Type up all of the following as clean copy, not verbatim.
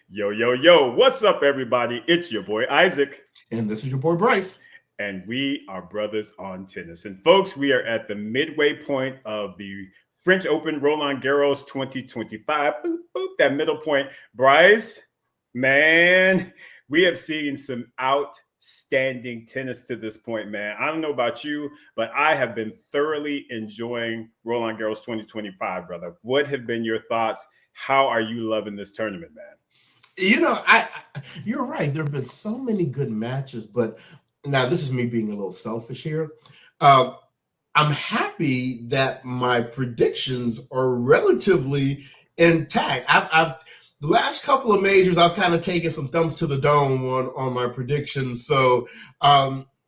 Yo, yo, yo, what's up, everybody? It's your boy Isaac, And this is your boy Bryce. and we are brothers on tennis. And folks, we are at the midway point of the French Open Roland Garros 2025. Boop, boop, that middle point. Bryce, man, we have seen some outstanding tennis to this point, man. I don't know about you, but I have been thoroughly enjoying Roland Garros 2025, brother. What have been your thoughts? How are you loving this tournament, man? You're right. There have been so many good matches, but now this is me being a little selfish here. Uh, I'm happy that my predictions are relatively intact. I've the last couple of majors, I've kind of taken some thumbs to the dome on my predictions. So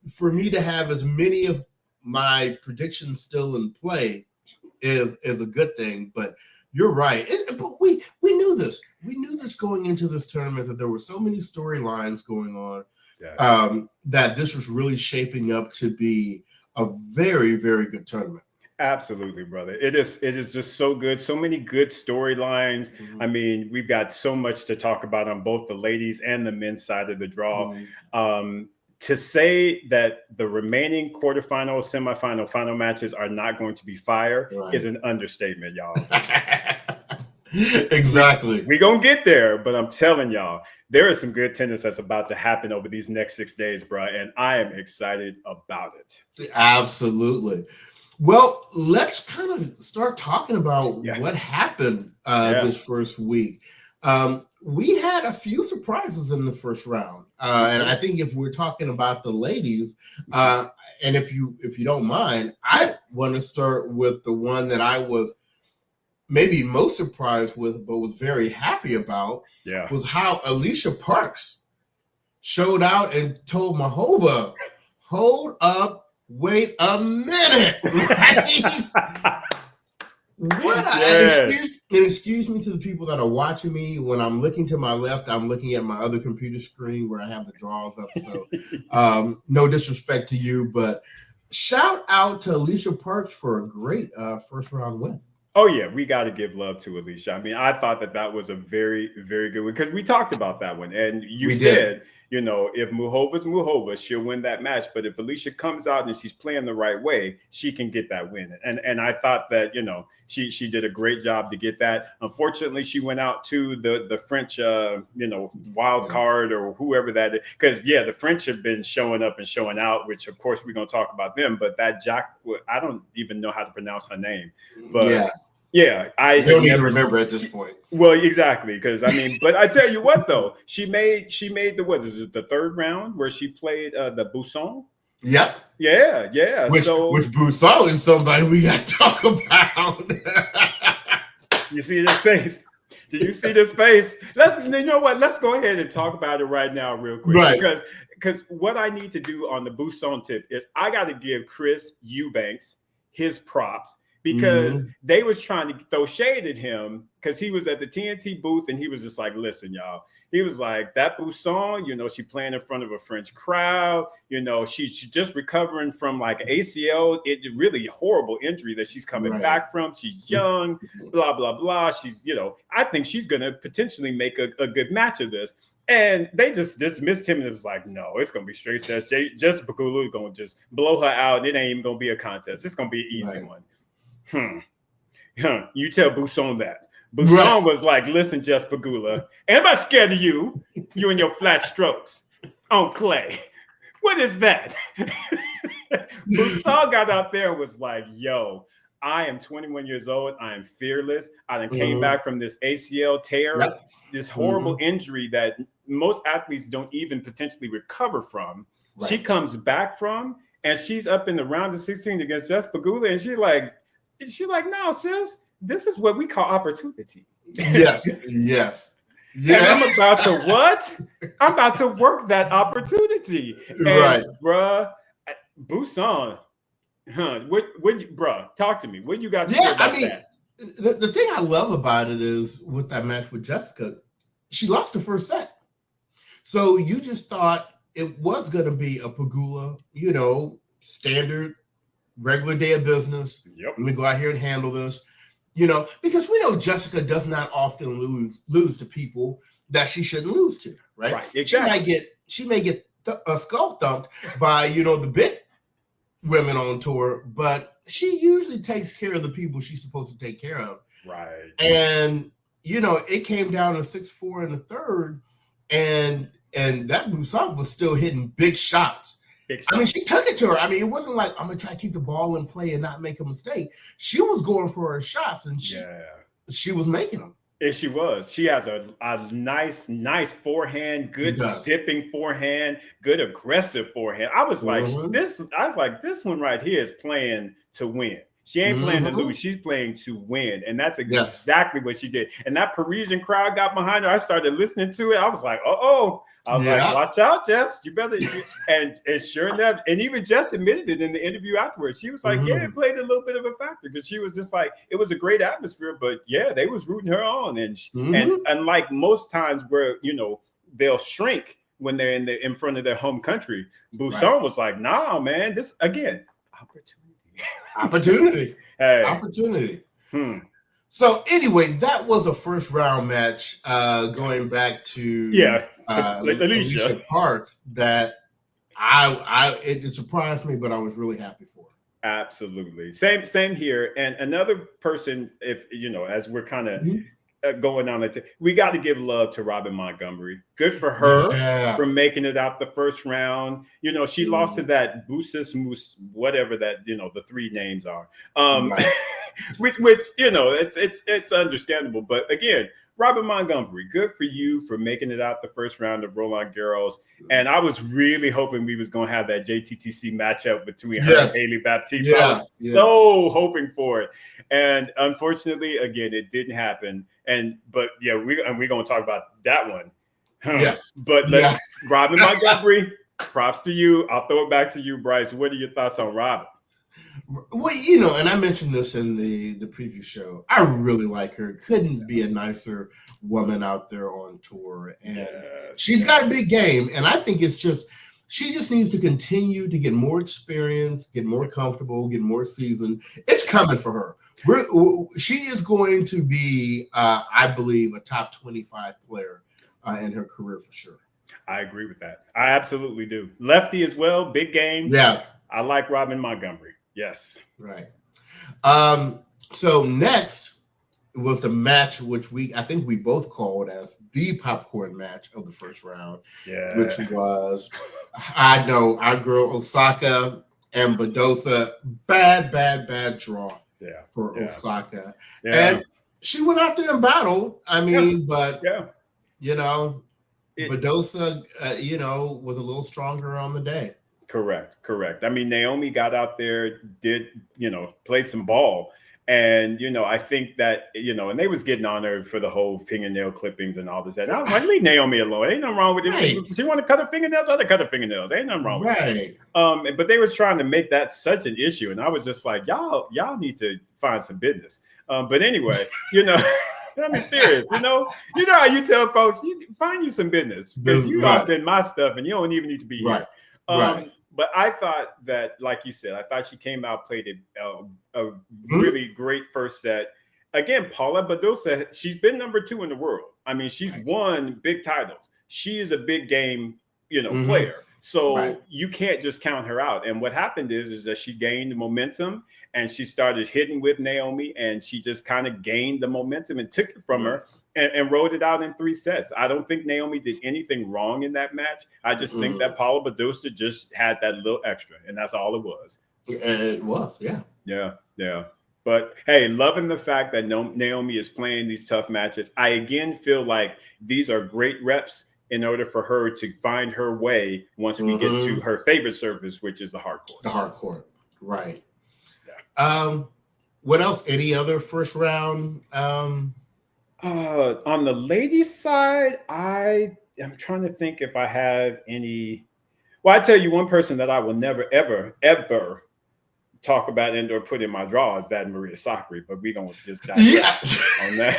for me to have as many of my predictions still in play is a good thing. But you're right. But we knew this. We knew this going into this tournament that there were so many storylines going on that this was really shaping up to be a very, very good tournament. Absolutely, brother. It is just so good. So many good storylines. Mm-hmm. I mean, we've got so much to talk about on both the ladies and the men's side of the draw. Mm-hmm. To say that the remaining quarterfinal, semifinal, final matches are not going to be fire is an understatement, y'all. Exactly. We're going to get there, but I'm telling y'all, there is some good tennis that's about to happen over these next 6 days, bro, and I am excited about it. Absolutely. Well, let's kind of start talking about what happened this first week. We had a few surprises in the first round, and I think if we're talking about the ladies, and if you don't mind, I want to start with the one that I was maybe most surprised with, but was very happy about. Was how Alicia Parks showed out and told Mahova, "Hold up. Wait a minute." Right? Excuse me to the people that are watching me. When I'm looking to my left, I'm looking at my other computer screen where I have the draws up. So no disrespect to you, but shout out to Alicia Parks for a great first round win. Oh, yeah, we got to give love to Alicia. I mean, I thought that was a very, very good one because we talked about that one. And you said, you know, if Muhova's Muhova, she'll win that match. But if Alicia comes out and she's playing the right way, she can get that win. And I thought that, you know, she did a great job to get that. Unfortunately, she went out to the French, wild card or whoever that is. Because, the French have been showing up and showing out, which, of course, we're going to talk about them. But that I don't even know how to pronounce her name. But I don't even remember at this point. Well, exactly, because I mean, but I tell you what, though, she made the third round where she played the Busson. Yep. Yeah. Which Busson is somebody we got to talk about. You see this face? Do you see this face? You know what? Let's go ahead and talk about it right now, real quick, right? Because what I need to do on the Busson tip is I got to give Chris Eubanks his props. Because they was trying to throw shade at him because he was at the TNT booth and he was just like, listen, y'all. He was like, that Busson, you know, she playing in front of a French crowd. You know, she's just recovering from like ACL, really horrible injury that she's coming back from. She's young, blah, blah, blah. She's, you know, I think she's going to potentially make a good match of this. And they just dismissed him and it was like, no, it's going to be straight sets. Jessica Pegula is going to just blow her out. It ain't even going to be a contest. It's going to be an easy one. You tell Busson that. Busson was like, listen, Jess Pegula, am I scared of you and your flat strokes on clay? What is that? Busson got out there and was like, yo, I am 21 years old. I am fearless. I done came back from this ACL tear, this horrible injury that most athletes don't even potentially recover from. Right. She comes back from, and she's up in the round of 16 against Jess Pegula, and she's like, no, sis, this is what we call opportunity. Yes. And I'm about to what? I'm about to work that opportunity. And, bruh, Busson, bruh, talk to me. What you got to say about that? The thing I love about it is with that match with Jessica, she lost the first set. So you just thought it was going to be a Pegula, you know, standard regular day of business. Let me go out here and handle this, you know, because we know Jessica does not often lose to people that she shouldn't lose to, right? Right, exactly. She may get a skull thumped by the big women on tour, but she usually takes care of the people she's supposed to take care of. Right. And it came down to 6-4 in the third, and that Bruthas was still hitting big shots. I mean, she took it to her. I mean, it wasn't like I'm gonna try to keep the ball in play and not make a mistake. She was going for her shots, and she was making them. And she was. She has a nice forehand, good dipping forehand, good aggressive forehand. I was like, this one right here is playing to win. She ain't playing to lose. She's playing to win. And that's exactly what she did. And that Parisian crowd got behind her. I started listening to it. I was like, I was like, watch out, Jess. You better. And sure enough, and even Jess admitted it in the interview afterwards. She was like, yeah, it played a little bit of a factor because she was just like, it was a great atmosphere, but yeah, they was rooting her on. And unlike most times where, they'll shrink when they're in front of their home country, Bruthas was like, nah, man, this again, opportunity. Opportunity. So anyway, that was a first round match going back to Alicia Parks that it surprised me, but I was really happy for her. Absolutely. Same here. And another person, if as we're kind of going on it, we got to give love to Robin Montgomery. Good for her for making it out the first round. She lost to that Bruthas Moose, whatever that the three names are. which it's understandable. But again, Robin Montgomery, good for you for making it out the first round of Roland Garros. And I was really hoping we was going to have that JTTC matchup between her and Haley Baptiste. I was so hoping for it. And unfortunately, again, it didn't happen. But we're going to talk about that one. Yes. But Robin Montgomery, props to you. I'll throw it back to you, Bryce. What are your thoughts on Robin? Well, and I mentioned this in the preview show. I really like her. Couldn't be a nicer woman out there on tour. And she's got a big game. And I think she just needs to continue to get more experience, get more comfortable, get more seasoned. It's coming for her. She is going to be, I believe, a top 25 player in her career for sure. I agree with that. I absolutely do. Lefty as well, big game. Yeah. I like Robin Montgomery. Yes. Right. So next was the match which I think we both called as the popcorn match of the first round. Yeah. Which was, I know, our girl Osaka and Badosa. Bad draw. Yeah. For Osaka. Yeah. And she went out there and battled. I mean, but Badosa, was a little stronger on the day. Correct. I mean, Naomi got out there, did, play some ball. And, I think that, and they was getting on her for the whole fingernail clippings and all this. And I was like, leave Naomi alone. Ain't nothing wrong with it. Right. She want to cut her fingernails, let her cut her fingernails. Ain't nothing wrong with it. But they were trying to make that such an issue. And I was just like, y'all need to find some business. But anyway, I mean, serious. You know how you tell folks, you find you some business. Because you all been my stuff and you don't even need to be here. Right. But I thought that, like you said, I thought she came out, played a really great first set. Again, Paula Badosa, she's been number 2 in the world. I mean, she's won big titles. She is a big game, player. So you can't just count her out. And what happened is that she gained momentum and she started hitting with Naomi, and she just kind of gained the momentum and took it from her. And rode it out in 3 sets. I don't think Naomi did anything wrong in that match. I just think that Paula Badosa just had that little extra, and that's all it was. It was, yeah. But hey, loving the fact that Naomi is playing these tough matches. I again feel like these are great reps in order for her to find her way once we get to her favorite surface, which is the hard court. The hard court, right? Yeah. What else? Any other first round? On the ladies' side, I am trying to think if I have any. Well, I tell you one person that I will never, ever, ever talk about and or put in my drawers, that and Maria Sakkari, but we gonna just digress on that.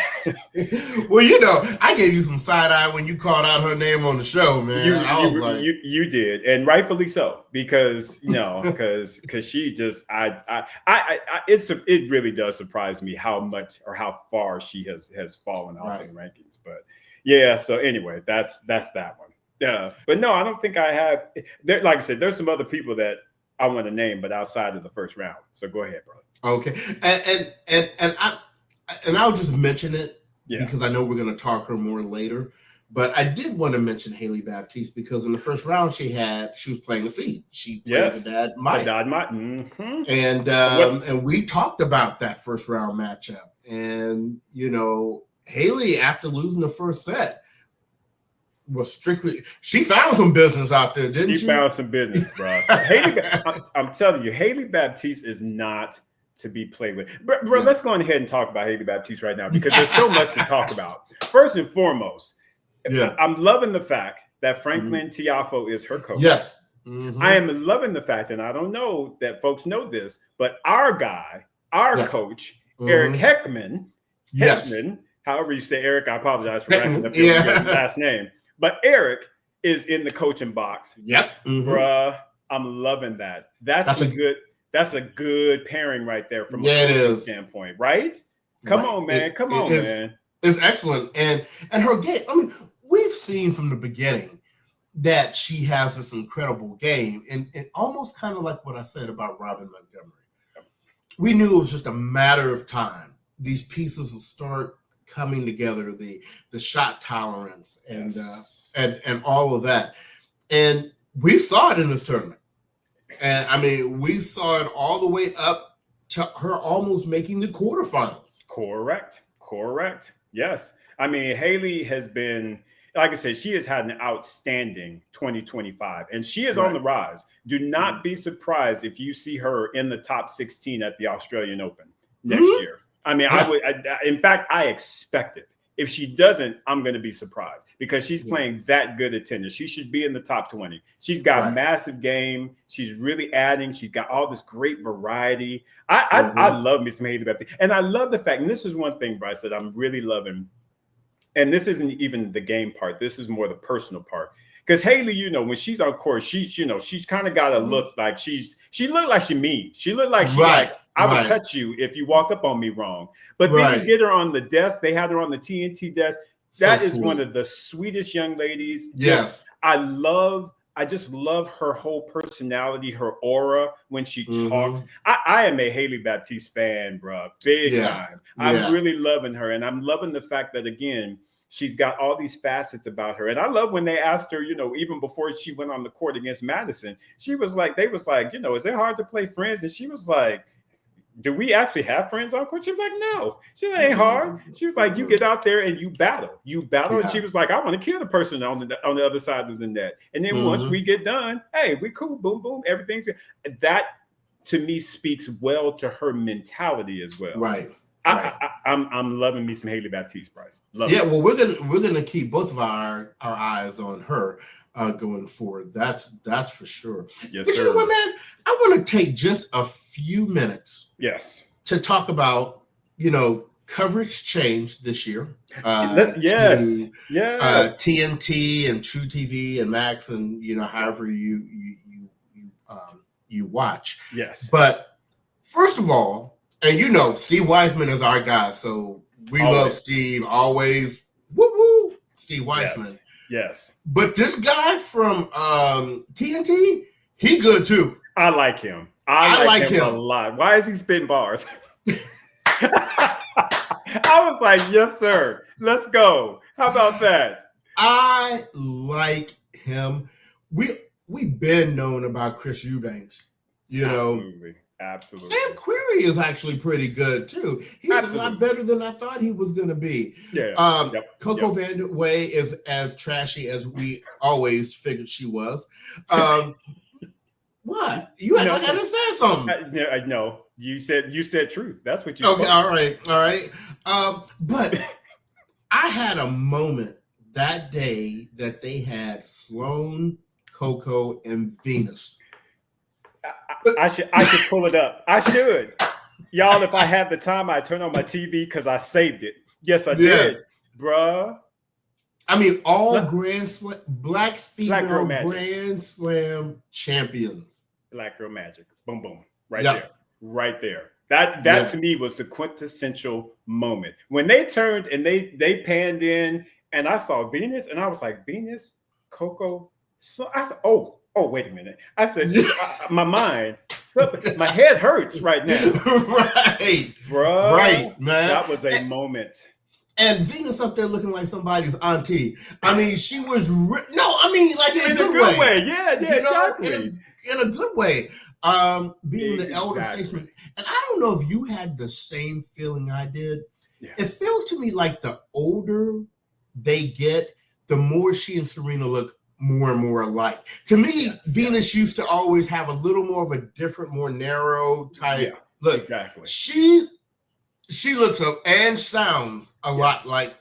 Well, I gave you some side eye when you called out her name on the show, man. I was like, you did, and rightfully so, because she just it really does surprise me how much or how far she has fallen off in the rankings. But yeah, so anyway, that's that one. Yeah, but no, I don't think I have. There, like I said, there's some other people that I want to name, but outside of the first round. So go ahead, brother. Okay, and I'll just mention it because I know we're going to talk her more later. But I did want to mention Haley Baptiste because in the first round she was playing the seed. She played the dad Mike. Mm-hmm. And we talked about that first round matchup. And Haley, after losing the first set, she found some business out there, didn't she? She found some business, bro. I'm telling you, Haley Baptiste is not to be played with. Bro, let's go ahead and talk about Haley Baptiste right now because there's so much to talk about. First and foremost, I'm loving the fact that Franklin Tiafo is her coach. Yes. Mm-hmm. I am loving the fact, and I don't know that folks know this, but our coach, Eric Heckman, however you say Eric, I apologize for racking up your last name. But Eric is in the coaching box. Yep. Mm-hmm. Bruh, I'm loving that. That's a good pairing right there from a coaching standpoint, right? Come on, man. Man. It's excellent. And her game, I mean, we've seen from the beginning that she has this incredible game. And almost kind of like what I said about Robin Montgomery. We knew it was just a matter of time. These pieces will start coming together, the shot tolerance and all of that. And we saw it in this tournament. And I mean, we saw it all the way up to her almost making the quarterfinals. Correct. Yes. I mean, Haley has been, like I said, she has had an outstanding 2025 and she is on the rise. Do not be surprised if you see her in the top 16 at the Australian Open next year. I mean, in fact, I expect it. If she doesn't, I'm going to be surprised because she's playing that good at tennis. She should be in the top 20. She's got massive game. She's really adding. She's got all this great variety. I love me some Haley Baptiste. And I love the fact, and this is one thing, Bryce, that I'm really loving. And this isn't even the game part. This is more the personal part. Because Haley, when she's on court, she's kind of got to look like she looked like she mean. She looked like she I would cut you if you walk up on me wrong. But then you get her on the desk. They had her on the TNT desk. That is one of the sweetest young ladies. Yes. I just love her whole personality, her aura when she talks. I am a Haley Baptiste fan, bro. Big time. I'm really loving her. And I'm loving the fact that, again, she's got all these facets about her. And I love when they asked her, even before she went on the court against Madison, they was like, is it hard to play friends? And she was like, do we actually have friends on court? She was like, no. She said, it ain't hard. She was like, you get out there and you battle. And she was like, I want to kill the person on the other side of the net. And then once we get done, hey, we cool, boom, boom, everything's good. That, to me, speaks well to her mentality as well. Right. I'm loving me some Haley Baptiste, Bryce. Well, we're gonna keep both of our eyes on her going forward. That's for sure. Yes, but sir. You know what, man? I want to take just a few minutes. Yes. To talk about coverage change this year. Yes. TNT and True TV and Max and however you watch. Yes. But first of all. And Steve Weisman is our guy, so we love Steve always. Woo woo, Steve Weisman. Yes. But this guy from TNT, he good too. I like him. I like him a lot. Why is he spitting bars? I was like, yes, sir. Let's go. How about that? I like him. We've been known about Chris Eubanks. Absolutely. Sam Querrey is actually pretty good too. He's a lot better than I thought he was going to be. Yeah. Coco Vandeweghe is as trashy as we always figured she was. What? You act like I just said something. No, you said truth. That's what you. Okay. Spoke. All right. But I had a moment that day that they had Sloane, Coco, and Venus. I should pull it up. I should. Y'all, if I had the time, I'd turn on my TV because I saved it. Yes, I did, bruh. I mean, all Grand Slam, Black female Grand Slam champions. Black Girl Magic. Boom, boom. There. Right there. That to me was the quintessential moment. When they turned and they panned in and I saw Venus and I was like, Venus, Coco. So I said, oh, wait a minute. I said, my head hurts right now. Right. Bro. Right, man. That was a moment. And Venus up there looking like somebody's auntie. I mean, she was like in a good way. Yeah, exactly. In a good way. Being the elder statesman. And I don't know if you had the same feeling I did. Yeah. It feels to me like the older they get, the more she and Serena look more and more alike. To me, Venus used to always have a little more of a different, more narrow type look. Exactly. She looks up and sounds a lot like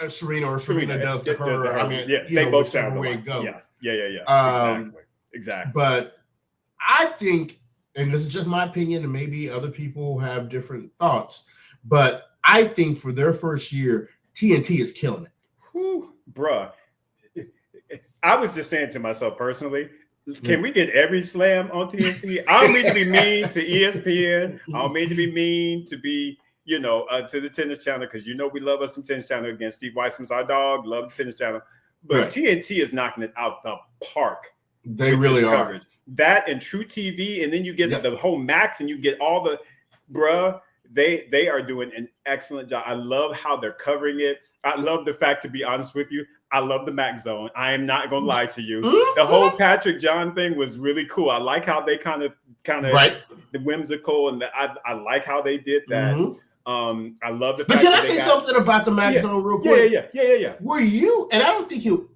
Serena or Serena does to her. I mean, they both sound way alike. It goes. Yeah. Exactly. But I think, and this is just my opinion, and maybe other people have different thoughts, but I think for their first year, TNT is killing it. Whew, bruh. I was just saying to myself personally, can we get every slam on TNT? I don't mean to be mean to ESPN. I don't mean to be mean to be, to the Tennis Channel, because we love us some Tennis Channel. Again, Steve Weissman's our dog, love the Tennis Channel. But TNT is knocking it out the park. They really are. Coverage. That and True TV, and then you get the whole Max, and you get all the, they are doing an excellent job. I love how they're covering it. I love the fact, to be honest with you, I love the Max Zone. I am not going to lie to you. The whole Patrick John thing was really cool. I like how they kind of the whimsical, and I like how they did that. I love the fact. But can I say something about the Max Zone real quick? Yeah. Were you, and I don't think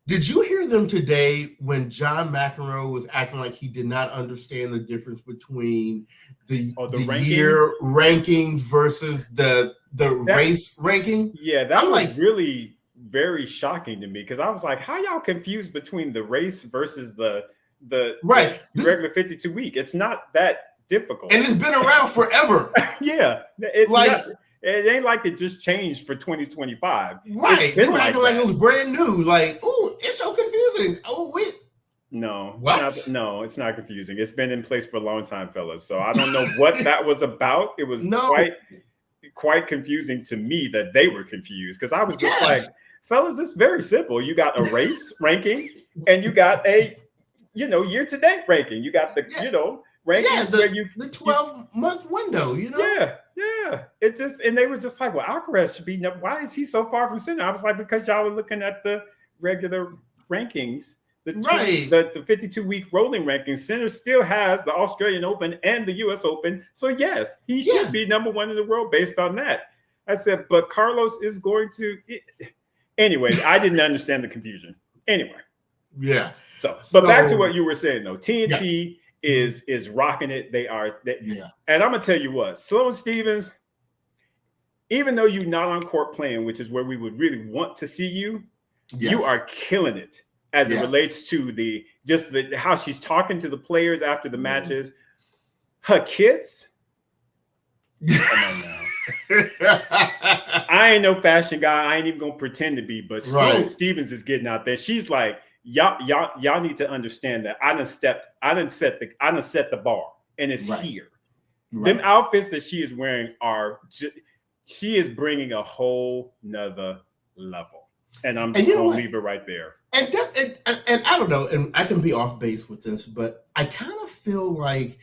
did you hear them today when John McEnroe was acting like he did not understand the difference between the rankings? Year rankings versus the race ranking? Yeah, that was really very shocking to me, because I was like, how y'all confused between the race versus the regular 52 week? It's not that difficult. And it's been around forever. It ain't like it just changed for 2025. Right. They were acting like it was brand new. Like, oh, it's so confusing. Oh, wait. No. What? It's not confusing. It's been in place for a long time, fellas. So I don't know what that was about. It was quite confusing to me that they were confused, because I was just like, fellas, it's very simple. You got a race ranking, and you got a, year-to-date ranking. You got the, ranking where the 12-month window, Yeah. It just, and they were just like, well, Alcaraz should be, why is he so far from center? I was like, because y'all are looking at the regular rankings, the 52-week rolling rankings. Center still has the Australian Open and the US Open. So yes, he should be number one in the world based on that. I said, but Carlos is going to, anyway, I didn't understand the confusion. Anyway. Yeah. So back to what you were saying though, TNT is rocking it. They are, and I'm gonna tell you what, Sloane Stephens, even though you're not on court playing, which is where we would really want to see you, you are killing it as it relates to how she's talking to the players after the matches. Her kids, come on now. I ain't no fashion guy. I ain't even gonna pretend to be, but Sloane Stephens is getting out there. She's like, y'all need to understand that I done set the bar, and it's here. Them outfits that she is wearing she is bringing a whole nother level, and I'm just gonna leave it right there. And I don't know, and I can be off base with this, but I kind of feel like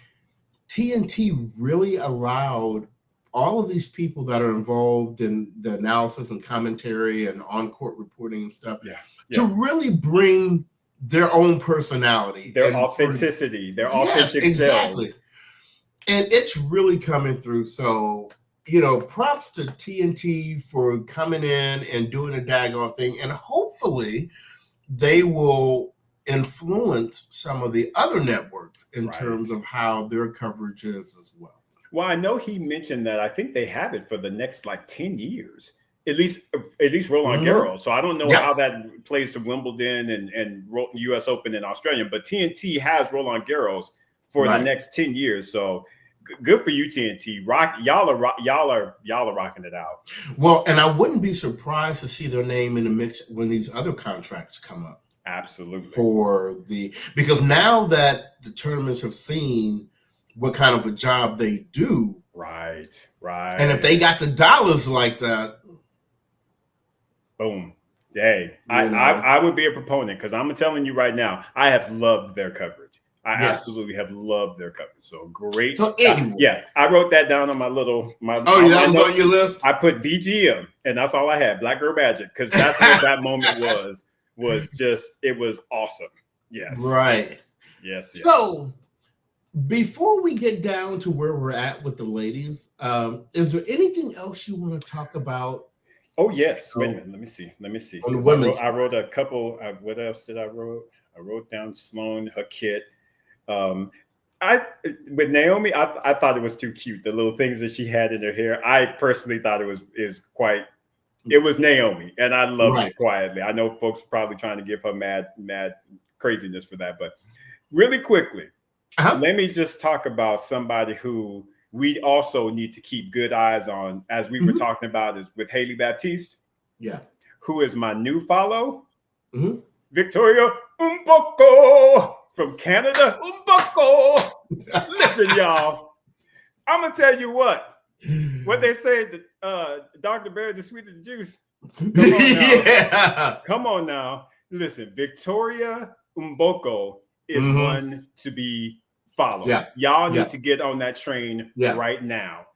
TNT really allowed all of these people that are involved in the analysis and commentary and on-court reporting and stuff to really bring their own personality, their authenticity, their authentic selves. And it's really coming through. So, props to TNT for coming in and doing a daggone thing. And hopefully they will influence some of the other networks in terms of how their coverage is as well. Well, I know he mentioned that I think they have it for the next 10 years. At least at least Roland Garros. So I don't know Yep. how that plays to Wimbledon and U.S. Open and Australian, but TNT has Roland Garros for the next 10 years. So good for you, TNT. Y'all are rocking it out. Well, and I wouldn't be surprised to see their name in the mix when these other contracts come up. Absolutely. Because now that the tournaments have seen what kind of a job they do, right. And if they got the dollars like that, boom. Hey, I would be a proponent because I'm telling you right now, I have loved their coverage. I absolutely have loved their coverage. So great. So anyway, I wrote that down on my little that was on your list. I put BGM, and that's all I had. Black Girl Magic, because that's what that moment was just, it was awesome. Yes. Right. Yes. So before we get down to where we're at with the ladies, is there anything else you want to talk about? Oh yes. Wait a minute. Let me see. On the women's, I wrote a couple. What else did I wrote? I wrote down Sloane, her kit. With Naomi, I thought it was too cute. The little things that she had in her hair. I personally thought it was Naomi, and I loved it quietly. I know folks are probably trying to give her mad craziness for that, but really quickly, let me just talk about somebody who we also need to keep good eyes on, as we were talking about, is with Haley Baptiste. Yeah. Who is my new follow? Victoria Mboko from Canada. Mboko. Listen, y'all. I'm going to tell you what they say, Dr. Berry, the sweeter the juice. Come on now. Listen, Victoria Mboko is one to be followed. Yeah. Y'all need to get on that train right now.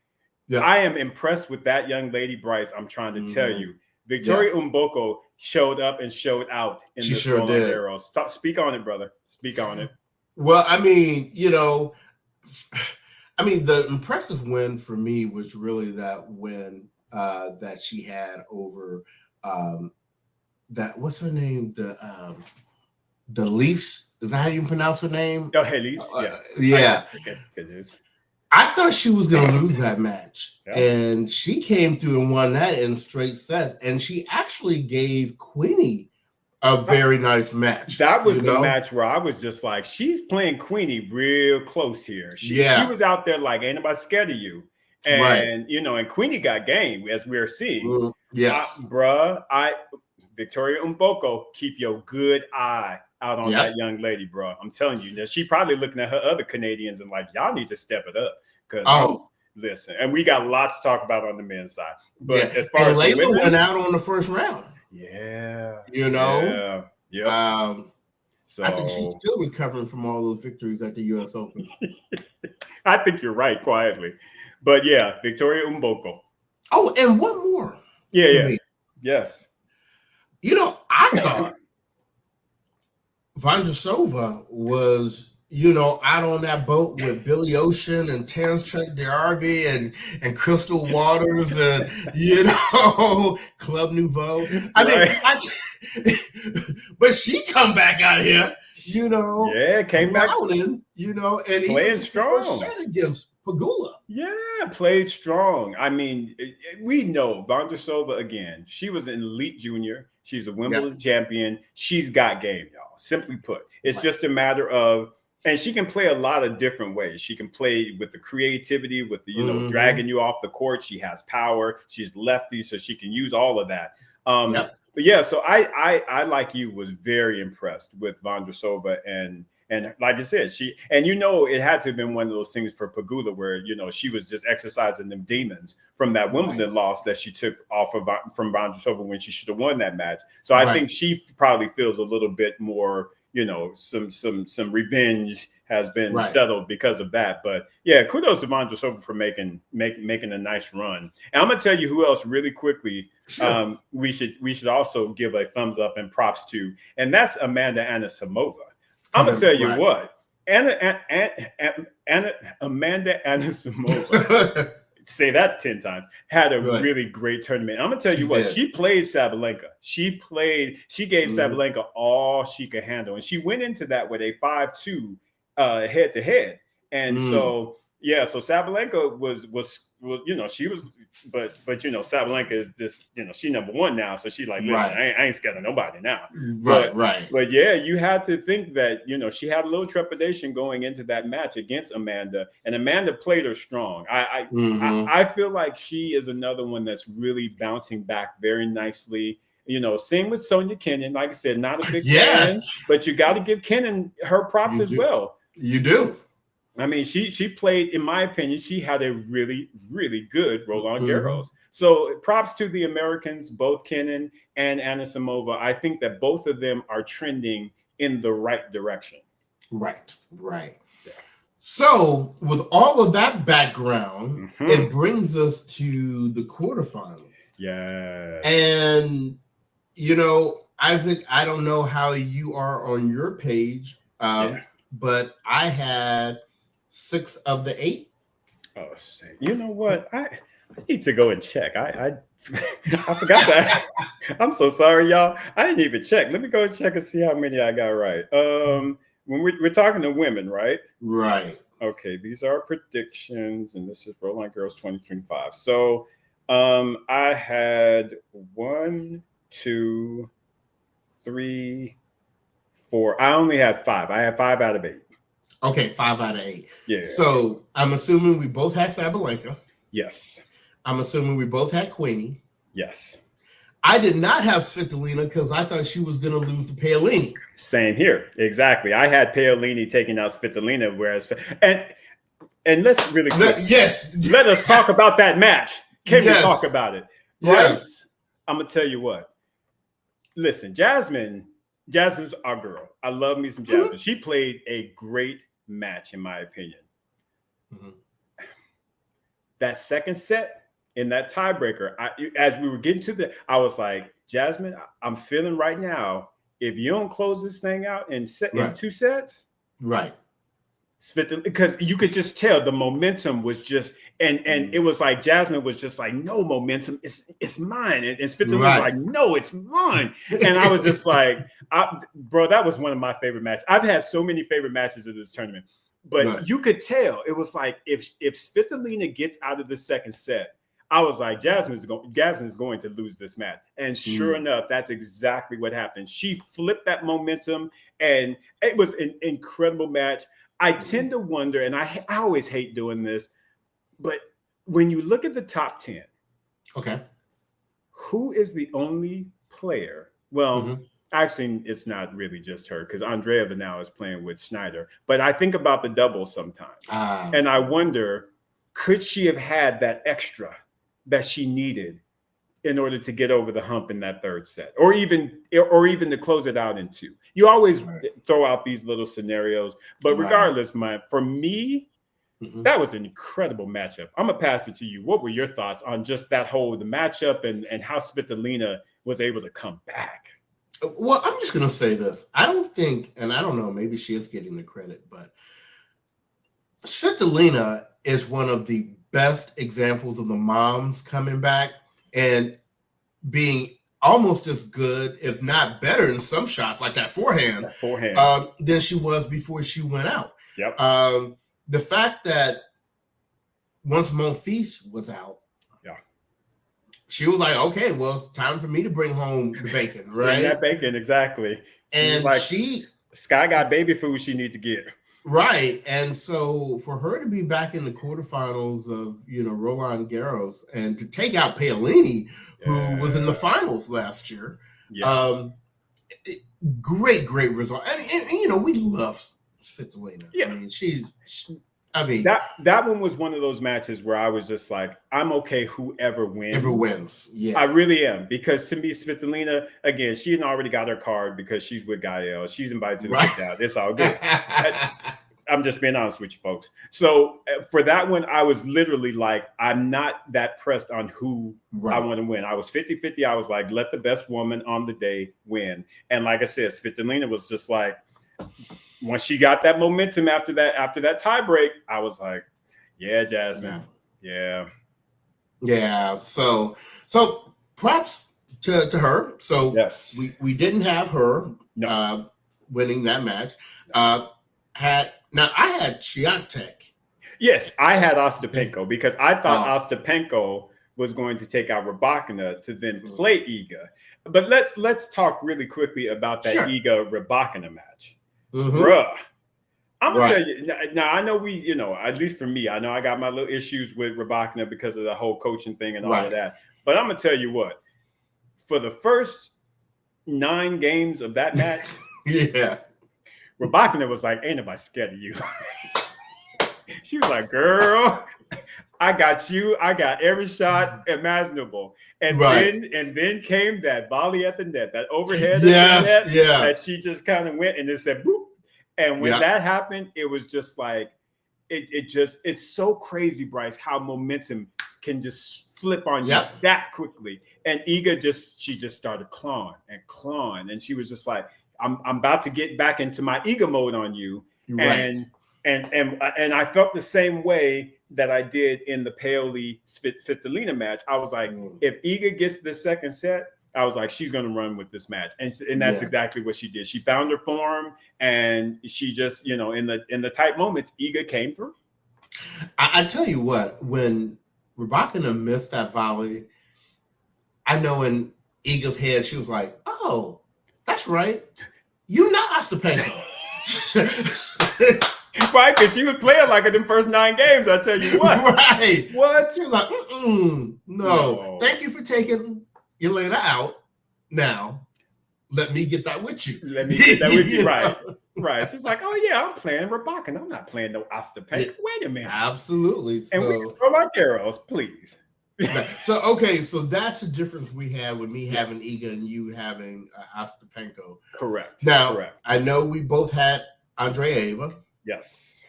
Yeah. I am impressed with that young lady, Bryce. I'm trying to tell you. Victoria Mboko showed up and showed out in this Roland Garros. Speak on it, brother. Speak on it. Well, I mean, the impressive win for me was really that win that she had over what's her name? The Lise. Is that how you pronounce her name? Oh, hey, Lise. Yeah. It is. I thought she was going to lose that match, and she came through and won that in straight sets. And she actually gave Queenie a very nice match. That was the match where I was just like, she's playing Queenie real close here. She was out there like, ain't nobody scared of you. And, and Queenie got game, as we're seeing. Yes. Victoria Mboko, keep your good eye out on that young lady, bro. I'm telling you, she probably looking at her other Canadians and like, y'all need to step it up. Because listen, and we got a lot to talk about on the men's side. But as far as Layla went out on the first round. Yeah. Yeah. So I think she's still recovering from all those victories at the U.S. Open. I think you're right, quietly. But yeah, Victoria Mboko. Oh, and one more. Yeah. Yes. I thought Vondrousova was, out on that boat with Billy Ocean and Terrence Trent D'Arby and Crystal Waters and, Club Nouveau. But she come back out here, came back, and playing strong against Pegula. Yeah, played strong. I mean, we know Vondrousova again. She was an elite junior. She's a Wimbledon champion. She's got game, y'all. Simply put, it's just a matter of, and she can play a lot of different ways. She can play with the creativity, with the dragging you off the court. She has power. She's lefty, so she can use all of that. But yeah, so I like you, was very impressed with Vondrousova, and like I said, it had to have been one of those things for Pegula where, she was just exercising them demons from that Wimbledon loss that she took off of from Vondrousova when she should have won that match. So I think she probably feels a little bit more, some revenge has been settled because of that. But yeah, kudos to Vondrousova for making a nice run. And I'm gonna tell you who else really quickly. Sure. We should also give a thumbs up and props to, and that's Amanda Anisimova. I'm gonna tell you what, Amanda Anisimova, say that 10 times, had a really great tournament. I'm gonna tell you what, she played Sabalenka. She gave Sabalenka all she could handle, and she went into that with a 5-2 head to head. And so Yeah, so Sabalenka was she was, but Sabalenka is this, she number one now, so she like, listen, Right. I ain't scared of nobody now. Right. But yeah, you had to think that she had a little trepidation going into that match against Amanda, and Amanda played her strong. I feel like she is another one that's really bouncing back very nicely. Same with Sonia Kenyon. Like I said, not a big fan, but you got to give Kenyon her props as well. You do. I mean, she played, in my opinion, she had a really, really good Roland Garros. So props to the Americans, both Kenin and Anisimova. I think that both of them are trending in the right direction. Right. Yeah. So with all of that background, it brings us to the quarterfinals. Yeah. And, Isaac, I don't know how you are on your page, but I had 6 of the 8. Oh, shit. You know what? I need to go and check. I forgot that. I'm so sorry, y'all. I didn't even check. Let me go and check and see how many I got right. When we're talking to women, right? Right. Okay, these are predictions, and this is Roland Garros 2025. So I had 1, 2, 3, 4. I only had 5. I had 5 out of 8. Okay, 5 out of 8. Yeah. So I'm assuming we both had Sabalenka. Yes. I'm assuming we both had Queenie. Yes. I did not have Svitolina because I thought she was going to lose to Paolini. Same here. Exactly. I had Paolini taking out Svitolina, whereas and let's really let us talk about that match. Can we talk about it? Yes. I'm gonna tell you what. Listen, Jasmine's our girl. I love me some Jasmine. She played a great match, in my opinion. That second set in that tiebreaker, as we were getting to I was like, Jasmine, I'm feeling right now, if you don't close this thing out in 2 sets, right? Because you could just tell the momentum was just, and it was like Jasmine was just like, no momentum, it's mine, and Svitolina was like, no, it's mine, and I was just like, bro, that was one of my favorite matches. I've had so many favorite matches of this tournament, but you could tell it was like if Svitolina gets out of the second set, I was like, Jasmine's going to lose this match. And sure enough, that's exactly what happened. She flipped that momentum, and it was an incredible match. I tend to wonder, and I always hate doing this, but when you look at the top 10, who is the only player? Well, actually, it's not really just her, because Andreeva now is playing with Schneider. But I think about the doubles sometimes, and I wonder, could she have had that extra that she needed in order to get over the hump in that third set, or even to close it out in 2? You always throw out these little scenarios, but regardless, for me, that was an incredible matchup. I'm gonna pass it to you. What were your thoughts on just the matchup and how Svitolina was able to come back? Well, I'm just gonna say this. I don't think, and I don't know, maybe she is getting the credit, but Svitolina is one of the best examples of the moms coming back and being almost as good, if not better, in some shots, like that forehand, than she was before she went out. The fact that once Monfils was out, she was like, okay, well, it's time for me to bring home the bacon, right? Bring that bacon, exactly. And like, Sky got baby food she need to get. Right. And so for her to be back in the quarterfinals of, Roland Garros and to take out Paolini, who was in the finals last year, great result. And we love Svitolina. I mean, that one was one of those matches where I was just like, I'm okay whoever wins. Yeah, I really am, because to me, Svitolina, again, she had already got her card because she's with Gael. She's invited to the cookout. It's all good. I'm just being honest with you folks. So for that one, I was literally like, I'm not that pressed on who I want to win. I was 50-50. I was like, let the best woman on the day win. And like I said, Svitolina was just like, once she got that momentum after that tie break, I was like, yeah, Jasmine. Yeah. So props to her. So we didn't have her winning that match. I had Swiatek Yes, I had Ostapenko because I thought Oh. Ostapenko was going to take out Rybakina to then play Iga. But let's talk really quickly about that Sure. Iga Rybakina match. Mm-hmm. Bruh. I'm gonna Right. tell you now. I know at least for me, I know I got my little issues with Rybakina because of the whole coaching thing and all of that. But I'm gonna tell you what, for the first 9 games of that match, Yeah. Rybakina was like, "Ain't nobody scared of you." She was like, "Girl, I got you. I got every shot imaginable." And then came that volley at the net, that overhead at the net that she just kind of went and it said boop. And when that happened, it was just like it's so crazy, Bryce, how momentum can just flip on you that quickly. And Iga she just started clawing, and she was just like, I'm about to get back into my Iga mode on you. Right. And I felt the same way that I did in the Paoli Svitolina match. I was like, if Iga gets the second set, I was like, she's going to run with this match, and that's exactly what she did. She found her form, and she just, in the tight moments, Iga came through. I tell you what, when Rybakina missed that volley, I know in Iga's head she was like, "Oh, that's right, you're not Ostapenko." Right, because she was playing like in the first 9 games. I tell you what, right? What she was like, no, thank you for taking Yelena out. Now, let me get that with you. Let me get that with you, right? Right. She's like, "Oh yeah, I'm playing Rybakina. I'm not playing no Ostapenko." Wait a minute. Absolutely. And we Roland Garros, please. So okay, so that's the difference we have with me having Iga and you having Ostapenko. Correct. Now, correct. I know we both had Andreeva. Yes.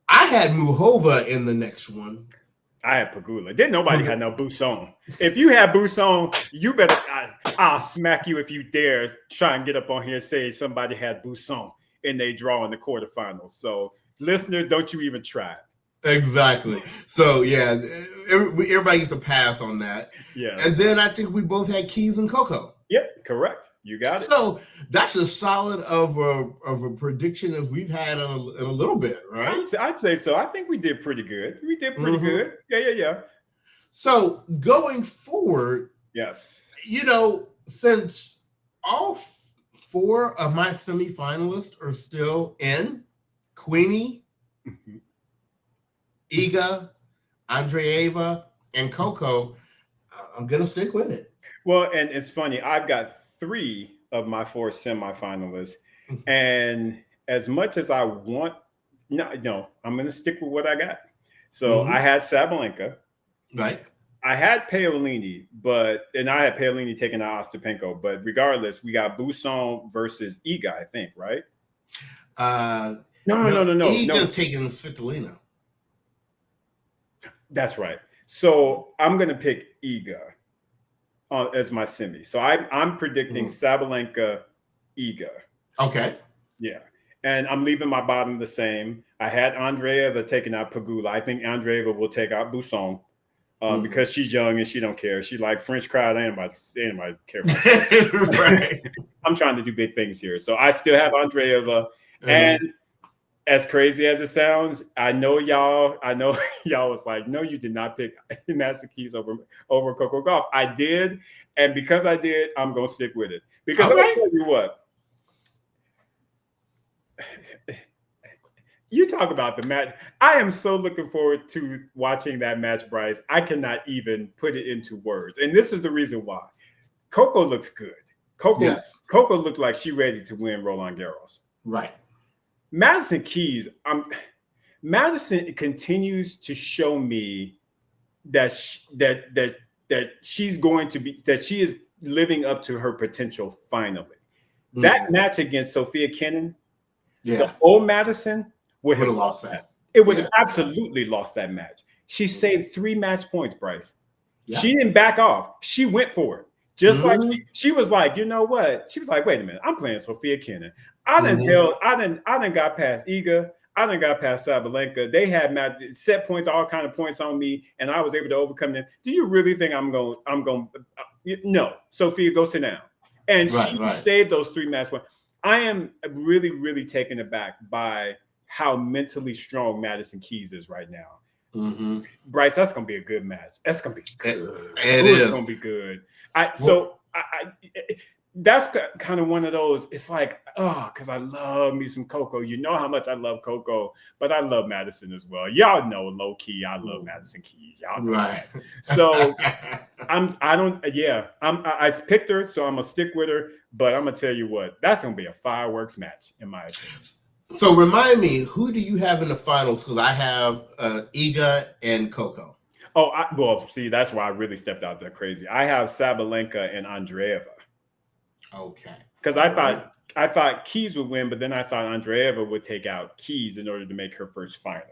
I had Muhova in the next one. I had Pegula. Didn't nobody have no Busson. If you had Busson, you better. I'll smack you if you dare try and get up on here and say somebody had Busson and they draw in the quarterfinals. So, listeners, don't you even try. Exactly. So yeah, everybody gets a pass on that. Yeah. And then I think we both had Keys and Coco. Yep, correct. You got it. So that's as solid of a prediction as we've had in a little bit, right? I'd say so. I think we did pretty good. We did pretty good. Yeah. So going forward, yes, since all 4 of my semifinalists are still in, Queenie, Iga, Andreeva, and Coco, I'm gonna stick with it. Well, and it's funny. I've got 3 of my 4 semifinalists, and as much as I want, no, I'm going to stick with what I got. So I had Sabalenka, right? I had Paolini, and I had Paolini taking out Ostapenko. But regardless, we got Busson versus Iga, I think, right? No. Iga's taking Svitolina. That's right. So I'm going to pick Iga as my semi. So I'm predicting Sabalenka, Iga. Okay. Yeah. And I'm leaving my bottom the same. I had Andreeva taking out Pegula. I think Andreeva will take out Busson because she's young and she don't care. She like French crowd. Anybody care about that. Right. I'm trying to do big things here. So I still have Andreeva. And as crazy as it sounds, I know y'all was like, no, you did not pick Master Keys over Coco Gauff. I did. And because I did, I'm going to stick with it. Because I'm going to tell you what. You talk about the match. I am so looking forward to watching that match, Bryce. I cannot even put it into words. And this is the reason why. Coco looks good. Coco looked like she's ready to win Roland Garros. Right. Madison Keys, Madison continues to show me that she's going to be, that she is living up to her potential finally. That match against Sophia Kenin, the old Madison would have lost that. It would have absolutely lost that match. She saved 3 match points, Bryce. Yeah. She didn't back off. She went for it. Just like she was like, you know what? She was like, wait a minute, I'm playing Sophia Kenin. I done got past Iga. I done got past Sabalenka. They had set points, all kind of points on me, and I was able to overcome them. Do you really think I'm going? No, Sophia, go sit down. And she saved those 3 match points. I am really, really taken aback by how mentally strong Madison Keys is right now. Mm-hmm. Bryce, that's gonna be a good match. That's gonna be good. It's gonna be good. That's kind of one of those. It's like, because I love me some Coco. You know how much I love Coco, but I love Madison as well. Y'all know, low key, I love Madison Keys. Y'all know that. So I picked her, so I'm gonna stick with her. But I'm gonna tell you what, that's gonna be a fireworks match, in my opinion. So remind me, who do you have in the finals? Because I have Iga and Coco. Oh, see, that's why I really stepped out there crazy. I have Sabalenka and Andreeva. Okay. Because I thought Keys would win, but then I thought Andreeva would take out Keys in order to make her first final.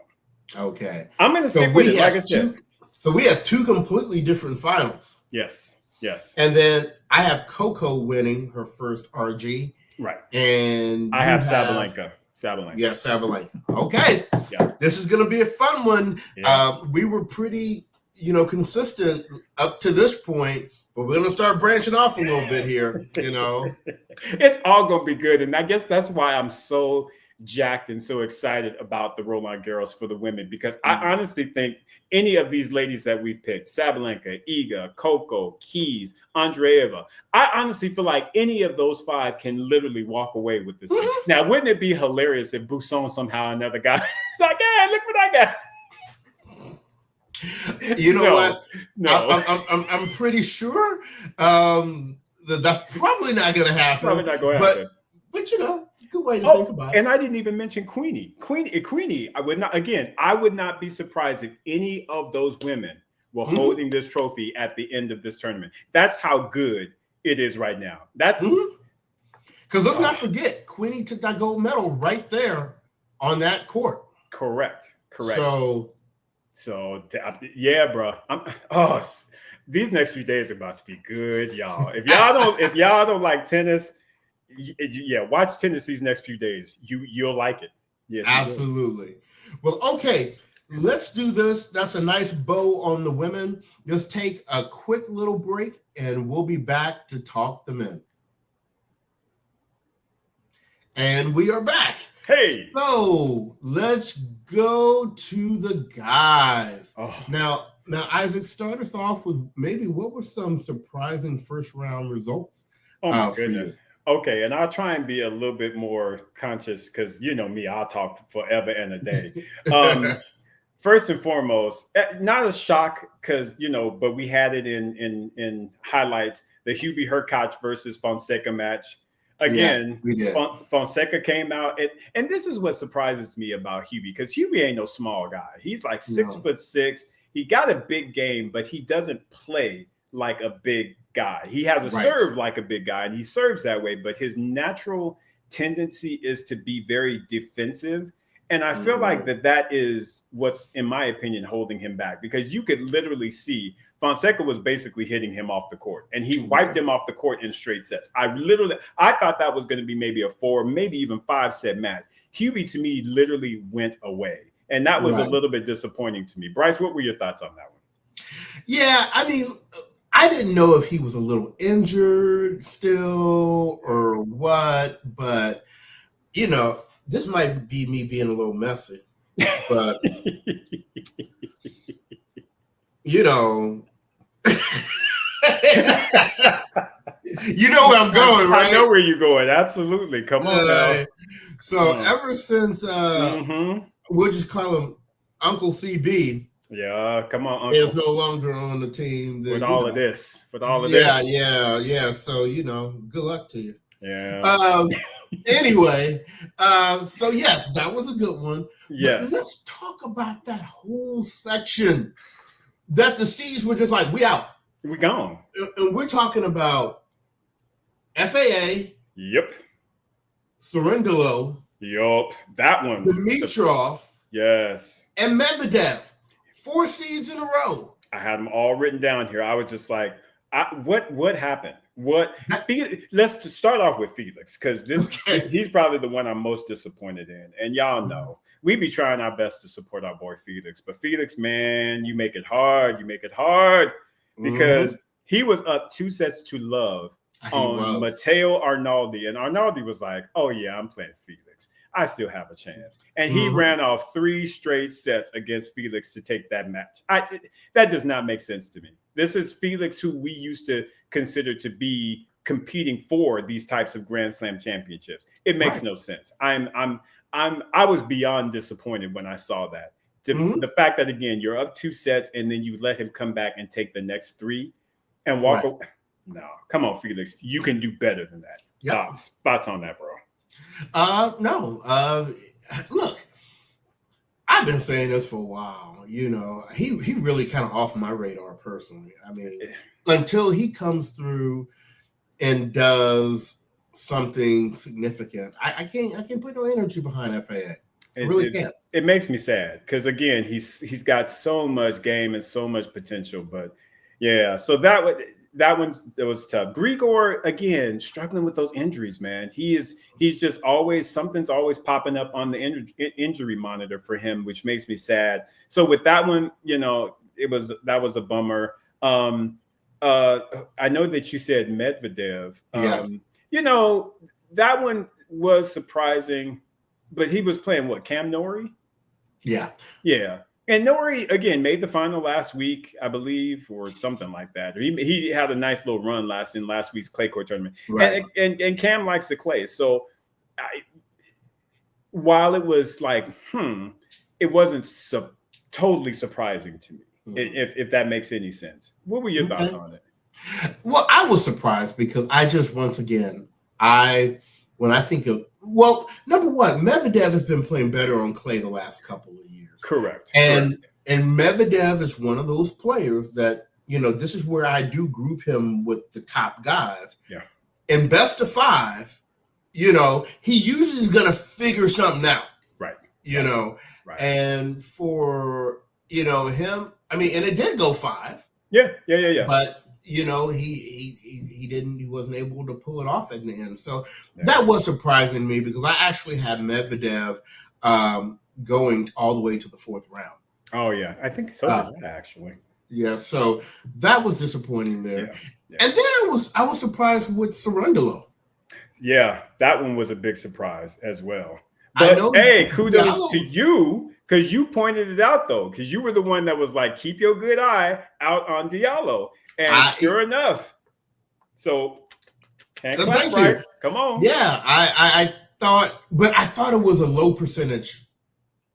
Okay. I'm going to stick with it, like I said. So we have two completely different finals. Yes. And then I have Coco winning her first RG. Right. And I have Sabalenka. Yeah, Sabalenka. Okay. Yeah. This is going to be a fun one. Yeah. We were pretty, consistent up to this point. But we're going to start branching off a little bit here, It's all going to be good. And I guess that's why I'm so jacked and so excited about the Roland Garros for the women, because I honestly think any of these ladies that we've picked, Sabalenka, Iga, Coco, Keys, Andreeva, I honestly feel like any of those five can literally walk away with this thing. Now, wouldn't it be hilarious if Buson somehow another guy is like, hey, look what I got. You know what? No, I'm pretty sure that's probably not going to happen. Probably not going to happen. But good way to think about it. And I didn't even mention Queenie. Queenie, I would not be surprised if any of those women were holding this trophy at the end of this tournament. That's how good it is right now. That's because let's not forget, Queenie took that gold medal right there on that court. Correct. So yeah, bro. These next few days are about to be good, y'all. If y'all don't like tennis, watch tennis these next few days. You'll like it. Yes, absolutely. Well, okay, let's do this. That's a nice bow on the women. Let's take a quick little break, and we'll be back to talk the men. And we are back. Hey. So let's go to the guys. Now, Isaac, start us off with maybe what were some surprising first round results? Oh my goodness. Okay, and I'll try and be a little bit more conscious because you know me, I'll talk forever and a day. First and foremost, not a shock because but we had it in highlights, the Hubie Hurkacz versus Fonseca match. Again, we did. Fonseca came out, and this is what surprises me about Hubie, because Hubie ain't no small guy. He's like 6'6". He got a big game, but he doesn't play like a big guy. He has a serve like a big guy, and he serves that way, but his natural tendency is to be very defensive. And I feel like that is what's, in my opinion, holding him back, because you could literally see Fonseca was basically hitting him off the court, and he wiped him off the court in straight sets. I thought that was going to be maybe a 4, maybe even 5-set match. Hubie, to me, literally went away, and that was a little bit disappointing to me. Bryce, what were your thoughts on that one? Yeah, I mean, I didn't know if he was a little injured still or what, but, this might be me being a little messy, but, you know where I'm going, right? I know where you're going. Absolutely. Come on now. So ever since, we'll just call him Uncle CB. Yeah, come on, Uncle. Is no longer on the team. With all of this. Yeah. So, good luck to you. Yeah. Anyway, so yes, that was a good one. Yes. But let's talk about that whole section that the C's were just like, we out. We gone. And we're talking about FAA. Yep. Cerundolo. Yup. That one. Dimitrov. Yes. And Medvedev. 4 seeds in a row. I had them all written down here. I was just like, what happened? Let's start off with Felix, because he's probably the one I'm most disappointed in. And y'all know, we be trying our best to support our boy Felix. But Felix, man, you make it hard. Because he was up 2-0 on Matteo Arnaldi. And Arnaldi was like, oh, yeah, I'm playing Felix. I still have a chance. And he ran off 3 straight sets against Felix to take that match. That does not make sense to me. This is Felix, who we used to consider to be competing for these types of Grand Slam championships. It makes no sense. I was beyond disappointed when I saw that. The fact that, again, you're up 2 sets and then you let him come back and take the next 3 and walk away. No, come on, Felix. You can do better than that. Yep. Spots on that, bro. No. Look, I've been saying this for a while. You know, he really kind of off my radar personally. I mean, until he comes through and does something significant, I can't put no energy behind FAA. I really can't. It makes me sad because, again, he's got so much game and so much potential. But yeah, so that was tough. Grigor, again, struggling with those injuries, man. He's just something's always popping up on the injury monitor for him, which makes me sad. So with that one, you know, that was a bummer. I know that you said Medvedev. You know, that one was surprising, but he was playing what, Cam Norrie? Yeah. And Norrie, again, made the final last week, I believe, or something like that. He had a nice little run in last week's clay court tournament. Right. And Cam likes the clay. So while it was like, it wasn't totally surprising to me, if that makes any sense. What were your thoughts on it? Well, I was surprised because I just, once again, when I think of, well, number one, Medvedev has been playing better on clay the last couple of years. Correct. And Medvedev is one of those players that, you know, this is where I do group him with the top guys. Yeah. In best of 5, you know, he usually is going to figure something out. Right. You know, and for, you know, him, I mean, and it did go 5. Yeah. But, you know, he wasn't able to pull it off at the end. So that was surprising to me because I actually had Medvedev going all the way to the 4th round. Oh yeah, I think so did that actually. Yeah, so that was disappointing there. Yeah. And then I was surprised with Cerundolo. Yeah, that one was a big surprise as well. But hey, kudos to you because you pointed it out though, because you were the one that was like, keep your good eye out on Diallo, and sure enough. So can't clap, Bryce. Come on. Yeah, I thought it was a low percentage.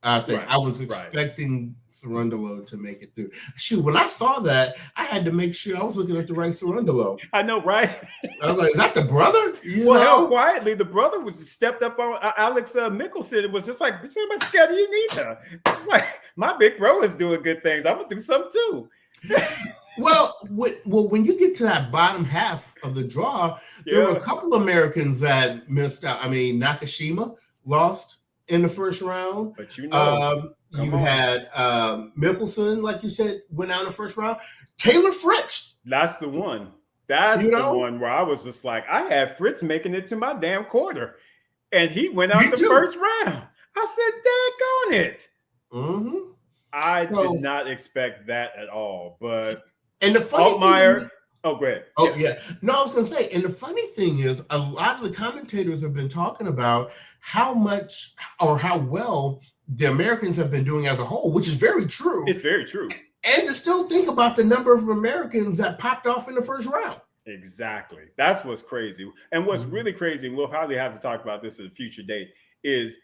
I think I was expecting Cerundolo to make it through. Shoot, when I saw that, I had to make sure I was looking at the right Cerundolo. I know, right? I was like, is that the brother? Hell, quietly, the brother was stepped up on Alex Mickelson. It was just like, bitch, how much scared do you need her? It's like, my big bro is doing good things. I'm going to do something too. Well, when you get to that bottom half of the draw, there were a couple of Americans that missed out. I mean, Nakashima lost in the first round. But you know, you had Mickelson, like you said, went out in the first round. Taylor Fritz. That's the one. That's the one where I was just like, I had Fritz making it to my damn quarter. And he went out the first round. I said, daggone it. Mm-hmm. I did not expect that at all. But and the funny Altmaier, go ahead. Oh, yeah. No, I was going to say, and the funny thing is, a lot of the commentators have been talking about how much or how well the Americans have been doing as a whole, which is very true. It's very true. And to still think about the number of Americans that popped off in the first round. Exactly. That's what's crazy. And what's really crazy, and we'll probably have to talk about this at a future date, is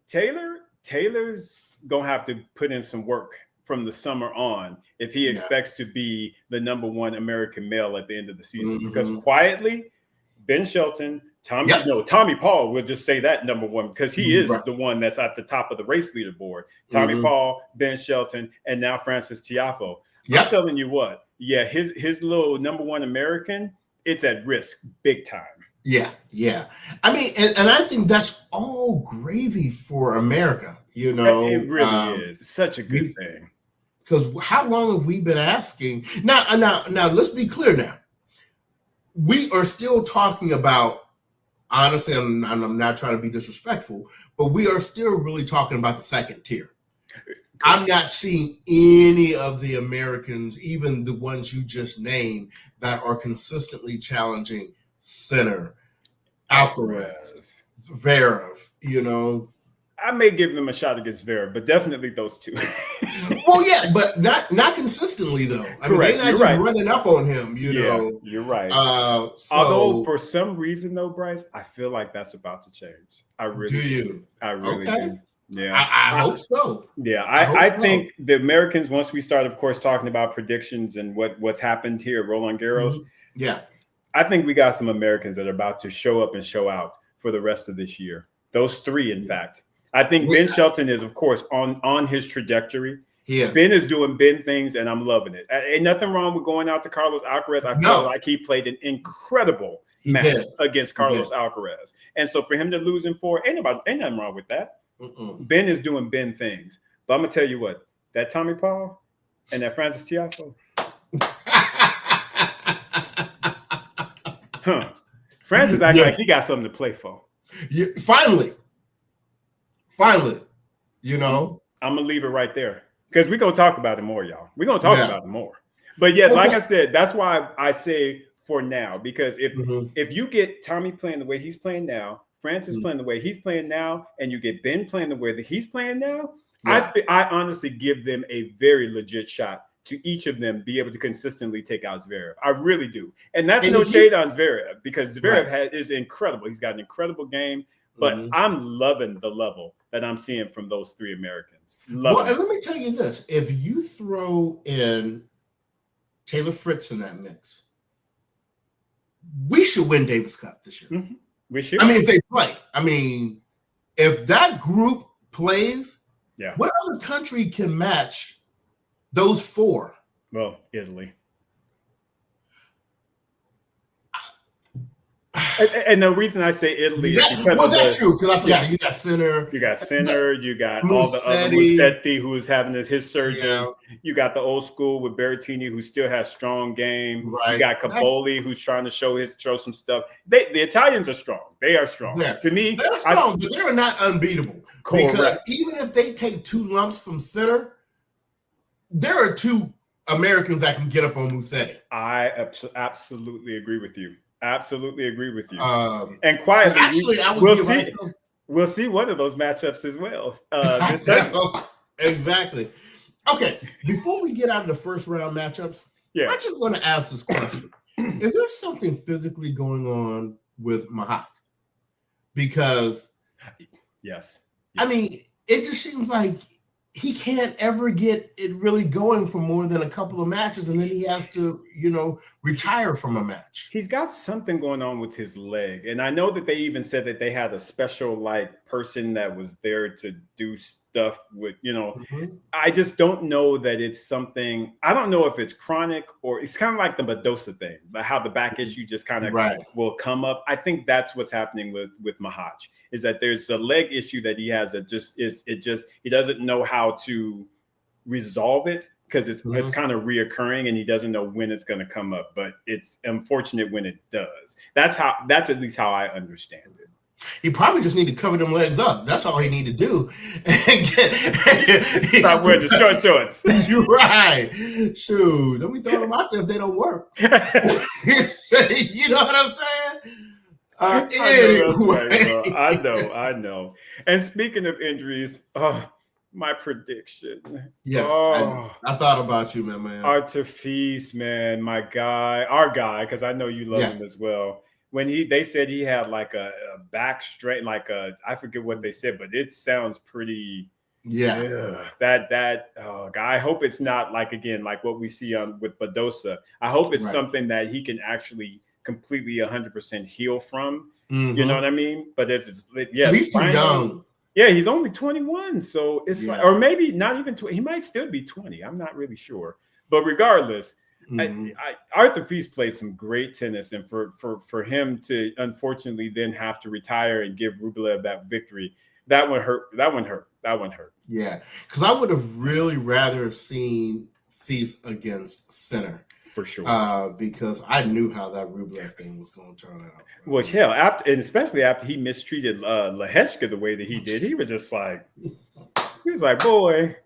Taylor's going to have to put in some work from the summer on if he expects to be the #1 American male at the end of the season. Because quietly, Ben Shelton, Tommy Paul, we'll just say that #1 because he is the one that's at the top of the race leaderboard. Tommy Paul, Ben Shelton, and now Francis Tiafoe. I'm telling you what, his little #1 American, it's at risk big time. Yeah. I mean, and I think that's all gravy for America, you know. It really is. It's such a good thing. Because how long have we been asking? Now, let's be clear now. We are still talking about, honestly, I'm not trying to be disrespectful, but we are still really talking about the second tier. I'm not seeing any of the Americans, even the ones you just named, that are consistently challenging Sinner, Alcaraz, Zverev, you know. I may give them a shot against Vera, but definitely those two. Well, yeah, but not consistently though. I mean, they're not just running up on him, you know. You're right. So, although for some reason though, Bryce, I feel like that's about to change. I really do. You? I really do. Yeah, I hope so. Yeah, I think the Americans, once we start, of course, talking about predictions and what's happened here at Roland Garros, yeah, I think we got some Americans that are about to show up and show out for the rest of this year. Those three, in fact. I think Ben Shelton is, of course, on his trajectory. Yeah. Ben is doing Ben things, and I'm loving it. Ain't nothing wrong with going out to Carlos Alcaraz. I feel like he played an incredible match against Carlos Alcaraz. And so for him to lose in 4, ain't nothing wrong with that. Ben is doing Ben things. But I'm going to tell you what, that Tommy Paul and that Francis Tiafoe. Francis acts like he got something to play for. Yeah, finally, you know. I'm going to leave it right there because we're going to talk about it more, y'all. We're going to talk about it more. But yeah, like I said, that's why I say for now, because if you get Tommy playing the way he's playing now, Francis playing the way he's playing now, and you get Ben playing the way that he's playing now, I honestly give them a very legit shot to each of them be able to consistently take out Zverev. I really do. And that's no shade on Zverev because Zverev is incredible. He's got an incredible game, but I'm loving the level that I'm seeing from those three Americans. And let me tell you this. If you throw in Taylor Fritz in that mix, we should win Davis Cup this year. We should. I mean, if they play. I mean, if that group plays, what other country can match those 4? Well, Italy. And the reason I say Italy is because that's true. Because I forgot you got Sinner. You got all the other Musetti, who's having his surgeons. You got the old school with Berrettini, who still has strong game. You got Caboli, who's trying to show some stuff. The Italians are strong. They are strong. Yeah. To me, they're strong, but they're not unbeatable. Because even if they take 2 lumps from Sinner, there are 2 Americans that can get up on Musetti. I absolutely agree with you. Absolutely agree with you. And quietly, we'll see one of those matchups as well. Exactly. Okay, before we get out of the first round matchups, I just want to ask this question. Is there something physically going on with Mahak? Because I mean, it just seems like he can't ever get it really going for more than a couple of matches, and then he has to, retire from a match. He's got something going on with his leg, and I know that they even said that they had a special person that was there to do stuff with, I just don't know that it's something. I don't know if it's chronic or it's kind of like the Badosa thing, how the back issue just kind of will come up. I think that's what's happening with Mahach, is that there's a leg issue that he has that he doesn't know how to resolve it because it's kind of reoccurring and he doesn't know when it's going to come up, but it's unfortunate when it does. That's at least how I understand it. He probably just need to cover them legs up. That's all he need to do. Stop wearing the short shorts. You're right. Shoot, don't be throwing them out there if they don't work. You know what I'm saying? Anyway. I know. And speaking of injuries, my prediction. Yes, I thought about you, man. Artefis, man, our guy, because I know you love him as well. When they said he had like a back strain, I forget what they said, but it sounds pretty. That guy. I hope it's not like what we see with Badosa. I hope it's something that he can actually completely 100% heal from. You know what I mean? But he's too young. Yeah, he's only 21, so it's or maybe not even 20. He might still be 20. I'm not really sure, but regardless. Arthur Feast played some great tennis, and for him to unfortunately then have to retire and give Rublev that victory, that one hurt. Yeah, because I would have really rather have seen Feast against Sinner for sure. Because I knew how that Rublev thing was going to turn out. Well, hell, especially after he mistreated Lehechka the way that he did, he was like, boy,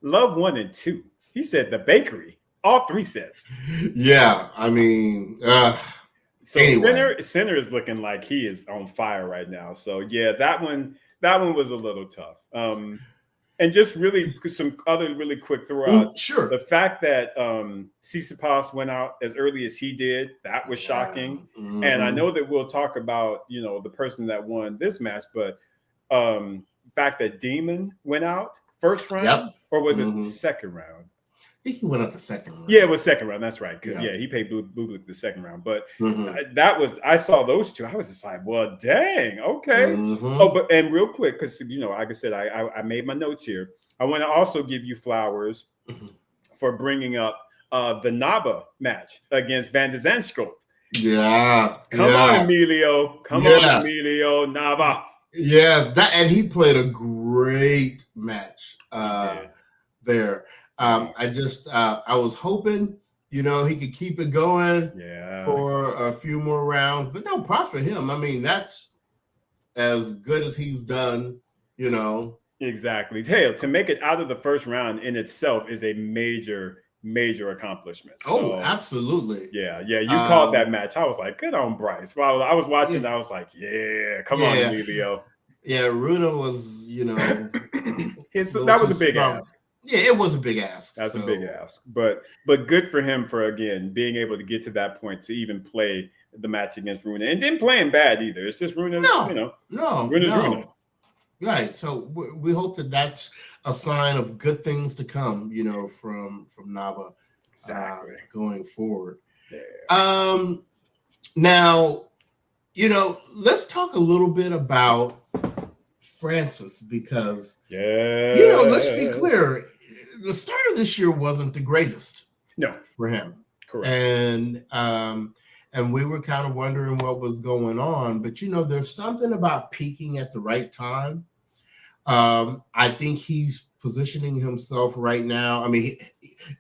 love 1 and 2. He said the bakery. All 3 sets. Yeah, I mean, so anyway. Sinner is looking like he is on fire right now. So yeah, that one that one was a little tough. And just really some other really quick throwouts. Sure. The fact that Tsitsipas went out as early as he did, that was shocking. Mm-hmm. And I know that we'll talk about, the person that won this match, but the fact that Demon went out first round, or was it second round? I think he went up the second round. Yeah, it was second round. That's right. Because he paid Bublik the second round. But I saw those two. I was just like, well, dang, okay. Mm-hmm. Oh, but real quick, because like I said, I made my notes here. I want to also give you flowers for bringing up the Nava match against Van de Zandschulp. Yeah. Come on, Emilio. Come on, Emilio Nava. Yeah, and he played a great match there. I was hoping, he could keep it going for a few more rounds, but no, props for him. I mean, that's as good as he's done, Exactly. Hey, to make it out of the first round in itself is a major accomplishment. So, absolutely. Yeah. You called that match. I was like, good on Bryce. Well, I was watching. I was like, come on, Emilio. Yeah, Runa was, that was a big ask. Yeah, it was a big ask. That's a big ask. But good for him for, again, being able to get to that point to even play the match against Runa. And didn't play him bad either. It's just Runa, Runa's Runa. Right. So we hope that that's a sign of good things to come, from Nava going forward. Yeah. Now, let's talk a little bit about Francis, because let's be clear, the start of this year wasn't the greatest for him. Correct. And we were kind of wondering what was going on, but there's something about peaking at the right time. I think he's positioning himself right now. I mean,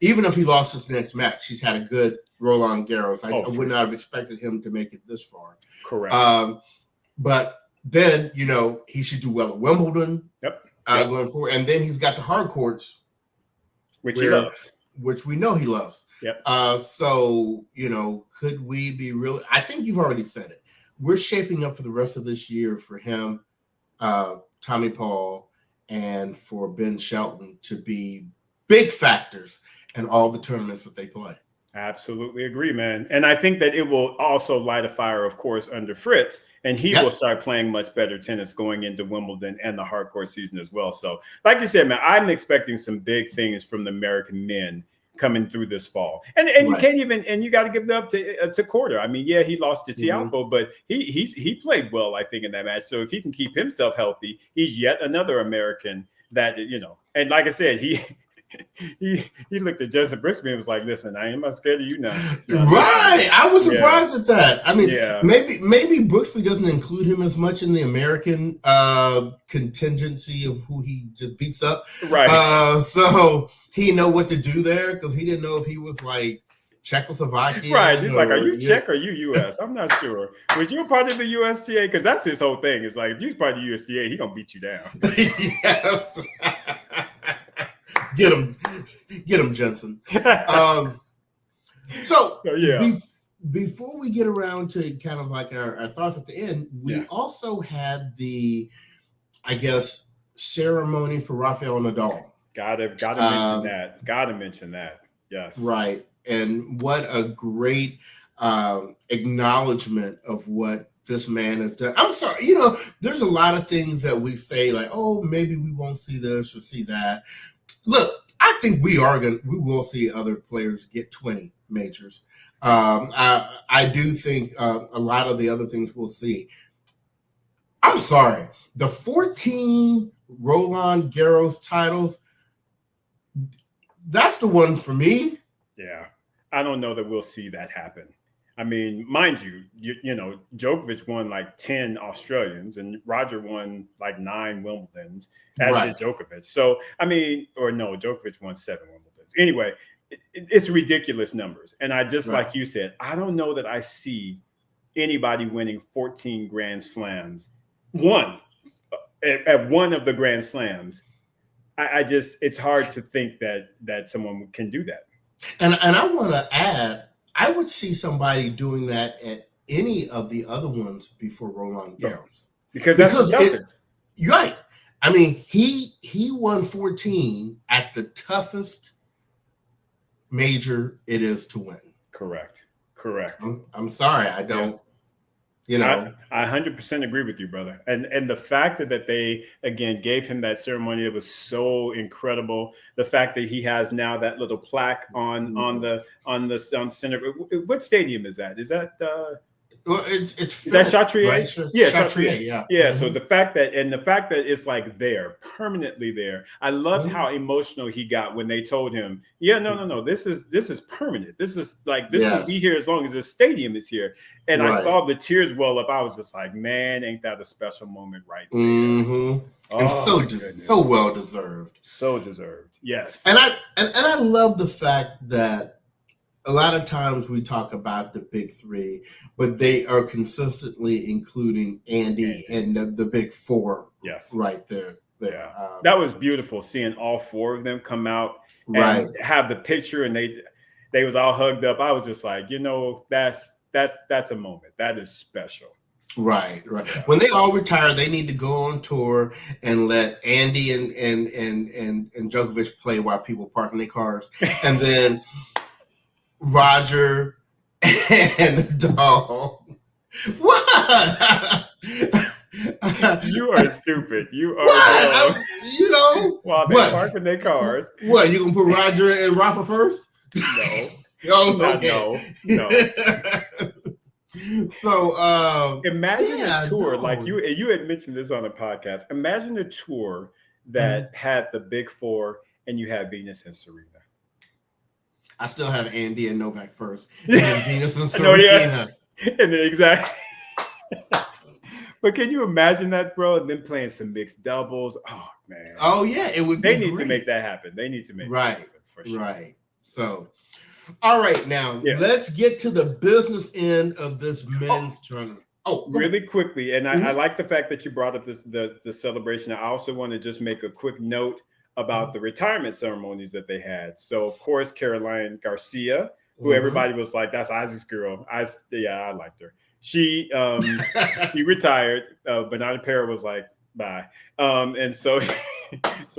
even if he lost his next match, he's had a good Roland Garros. I would not have expected him to make it this far. Correct. But then, he should do well at Wimbledon going forward. And then he's got the hard courts. Which he loves. Which we know he loves. Yep. So, could we be really – I think you've already said it. We're shaping up for the rest of this year for him, Tommy Paul, and for Ben Shelton to be big factors in all the tournaments that they play. Absolutely agree, man. And I think that it will also light a fire, of course, under Fritz, and he will start playing much better tennis going into Wimbledon and the hardcourt season as well. So, like you said, man, I'm expecting some big things from the American men coming through this fall. And you can't even, and you got to give it up to Korda. I mean, he lost to Tiafoe, but he played well, I think, in that match. So if he can keep himself healthy, he's yet another American that, and like I said, he looked at Justin Brixby and was like, listen, I ain't not scared of you now. Right. I was surprised at that. I mean, maybe Brixby doesn't include him as much in the American contingency of who he just beats up. Right. So he didn't know what to do there because he didn't know if he was like Czechoslovakia. Right. He's like, are you Czech or you U.S.? I'm not sure. Was you a part of the USTA? Because that's his whole thing. It's like, if you're part of the USTA, he's going to beat you down. Yes. Get him, Jensen. Before we get around to kind of like our thoughts at the end, we also had the, I guess, ceremony for Rafael Nadal. Gotta mention that. Gotta mention that. Yes. Right. And what a great acknowledgement of what this man has done. I'm sorry, there's a lot of things that we say like, oh, maybe we won't see this or see that. Look, I think we will see other players get 20 majors. I do think a lot of the other things we'll see. I'm sorry, the 14 Roland Garros titles, that's the one for me. Yeah, I don't know that we'll see that happen. I mean, mind you, Djokovic won like 10 Australians and Roger won like 9 Wimbledons, as did Djokovic. So, I mean, Djokovic won 7 Wimbledons. Anyway, it's ridiculous numbers. And I just, like you said, I don't know that I see anybody winning 14 Grand Slams. At one of the Grand Slams. It's hard to think that someone can do that. And I want to add, I would see somebody doing that at any of the other ones before Roland Garros. Because that's the toughest. You're right. I mean, he won 14 at the toughest major it is to win. Correct. I'm sorry, I don't. I 100% agree with you, brother. And the fact that they again gave him that ceremony, it was so incredible. The fact that he has now that little plaque on center. What stadium is that? Is that well, it's is that Chatrier? right? Yeah, Chatrier, Chatrier. yeah. So the fact that it's like there, permanently there. I loved how emotional he got when they told him, "Yeah, no, this is permanent. This is like this will be here as long as the stadium is here." And I saw the tears well up. I was just like, "Man, ain't that a special moment right there?" Mm-hmm. And so well deserved. So deserved. Yes. And I love the fact that a lot of times we talk about the big three, but they are consistently including Andy and the big four. Yes. Right there. Yeah. That was beautiful seeing all four of them come out and have the picture, and they was all hugged up. I was just like, that's a moment. That is special. Right. Yeah. When they all retire, they need to go on tour and let Andy and Djokovic play while people park in their cars. And then Roger and the dog. What? You are stupid. You are. While they park in their cars. What? You gonna put Roger and Rafa first? No. No. So imagine a tour like you had mentioned this on a podcast. Imagine a tour that had the big four and you had Venus and Serena. I still have Andy and Novak first. And then Venus and Serena. And then exactly. But can you imagine that, bro? And then playing some mixed doubles. Oh man. Oh yeah, it would. They need to make that happen. They need to make that happen for sure. Right. So, all right, now let's get to the business end of this men's tournament. Oh, really quickly, and I like the fact that you brought up the celebration. I also want to just make a quick note about the retirement ceremonies that they had. So, of course, Caroline Garcia, who everybody was like, "That's Isaac's girl." I liked her. She retired. Bernardo Pera was like, "Bye," and so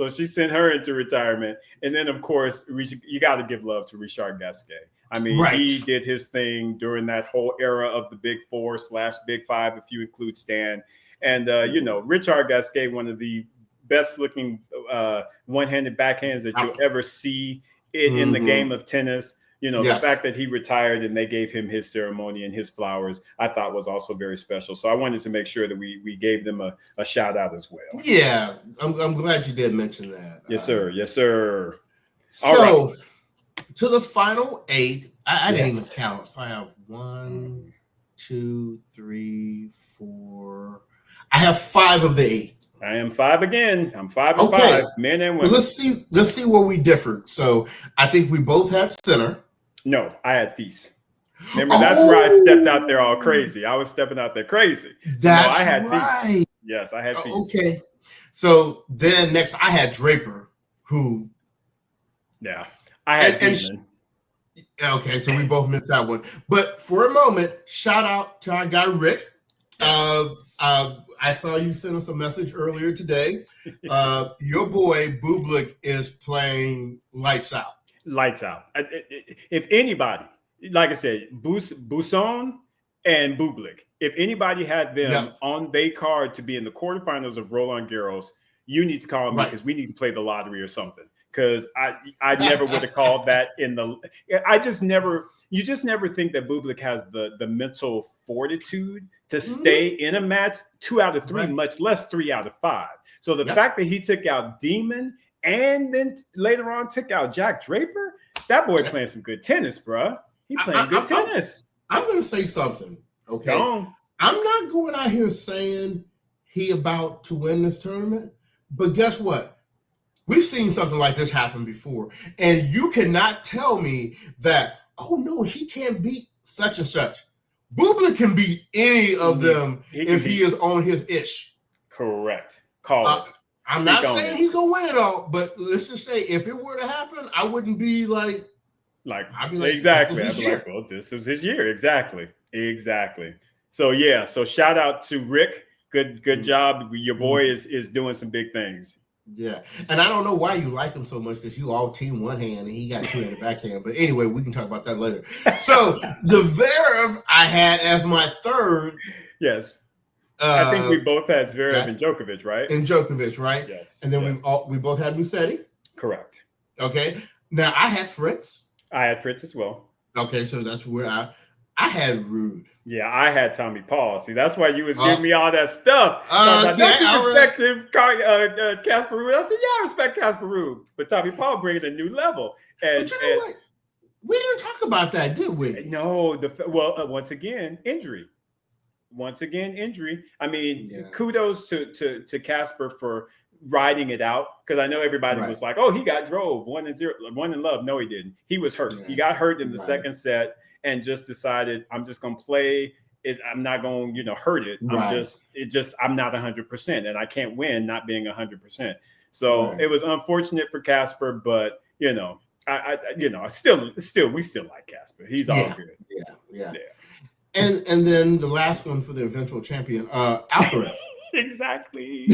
she sent her into retirement. And then, of course, you got to give love to Richard Gasquet. I mean, he did his thing during that whole era of the Big Four / Big Five, if you include Stan. And Richard Gasquet, one of the best looking one-handed backhands that you'll ever see in the game of tennis. The fact that he retired and they gave him his ceremony and his flowers, I thought was also very special. So I wanted to make sure that we gave them a shout out as well. Yeah, I'm glad you did mention that. Yes, sir. Yes, sir. So to the final 8, I didn't even count. So I have 1, 2, 3, 4. I have 5 of the 8. I am 5 again. I'm 5 and 5, men and women. Well, let's see where we differed. So I think we both had center. No, I had Feast. Remember, that's where I stepped out there all crazy. I was stepping out there crazy. That's I had right. Feast. Yes, I had Feast. Okay. So then next I had Draper, who. Yeah, I had Demon. Okay, so we both missed that one. But for a moment, shout out to our guy Rick. I saw you send us a message earlier today. Your boy Bublik is playing lights out. Lights out. If anybody, like I said, Buson and Bublik, if anybody had them on their card to be in the quarterfinals of Roland Garros, you need to call me because we need to play the lottery or something. Because I never would have called that in the. You just never think that Bublik has the mental fortitude to stay in a match 2 out of 3, much less 3 out of 5. So the fact that he took out Demon and then later on took out Jack Draper, that boy playing some good tennis, bro. He playing good tennis. I'm going to say something, okay? I'm not going out here saying he about to win this tournament, but guess what? We've seen something like this happen before, and you cannot tell me that, oh, no, he can't beat such and such. Bublik can beat any of them if he is on his ish. Correct. Call it. I'm not saying he's going to win it all, but let's just say if it were to happen, I wouldn't be like I'd be like, exactly. I'd be like, well, this is his year. Exactly. So, so shout out to Rick, Good job. Your boy is doing some big things. Yeah, and I don't know why you like him so much because you all team one hand and he got two in the backhand. But anyway, we can talk about that later. So Zverev, I had as my third. Yes, I think we both had Zverev and Djokovic, right? And Djokovic, right? Yes. And then we both had Musetti. Correct. Okay. Now I had Fritz. I had Fritz as well. Okay, so that's where I had Rude. Yeah, I had Tommy Paul. See, that's why you was giving me all that stuff. Don't you respect Casper Ruud? I said, yeah, I respect Casper Ruud, but Tommy Paul bringing a new level. And, but you know what? We didn't talk about that, did we? No. Once again, injury. I mean, kudos to Casper for riding it out, because I know everybody was like, "Oh, he got drove 1-0, 1-0." No, he didn't. He was hurt. He got hurt in the second set, and just decided, I'm just gonna play it. I'm not going to hurt it. I'm not 100%, and I can't win not being 100%. So it was unfortunate for Casper, but we still like Casper. He's all good. Yeah. And then the last one for the eventual champion, Alcaraz. Exactly.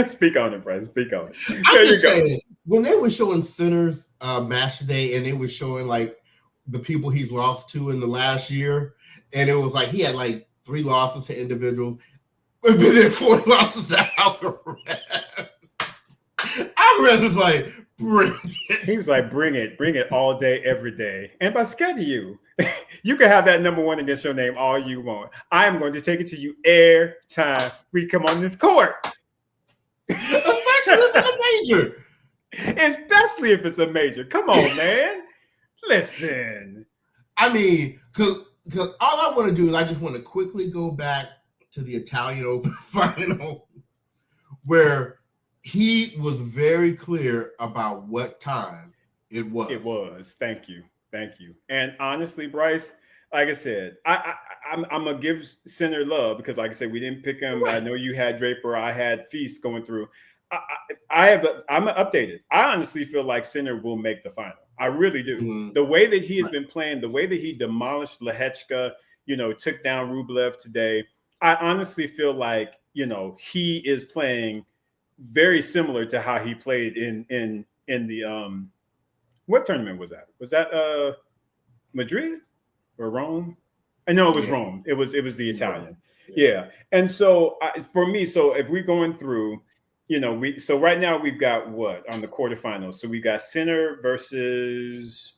Speak on it, Bryce. Speak on it. I'm just saying, when they were showing Sinner's match day, and they were showing like the people he's lost to in the last year, and it was like he had like 3 losses to individuals, but then 4 losses to Alcaraz. Alcaraz is like, bring it. He was like, bring it all day, every day. And by scared of you, you can have that number 1 against your name all you want. I am going to take it to you every time we come on this court. Especially if it's a major. Especially if it's a major. Come on, man. Listen. I mean, because all I want to do is I just want to quickly go back to the Italian Open final, where he was very clear about what time it was. It was. Thank you. And honestly, Bryce, like I said, I'm gonna give Sinner love because, like I said, we didn't pick him. Right. I know you had Draper. I had Feast going through. I'm updated. I honestly feel like Sinner will make the final. I really do. Mm-hmm. The way that he has been playing, the way that he demolished Lehechka, took down Rublev today. I honestly feel like he is playing very similar to how he played in the what tournament was that? Was that Madrid or Rome? I know it was Rome. It was the Italian. Yeah. And so for me, so if we're going through, so right now we've got what on the quarterfinals? So we got Sinner versus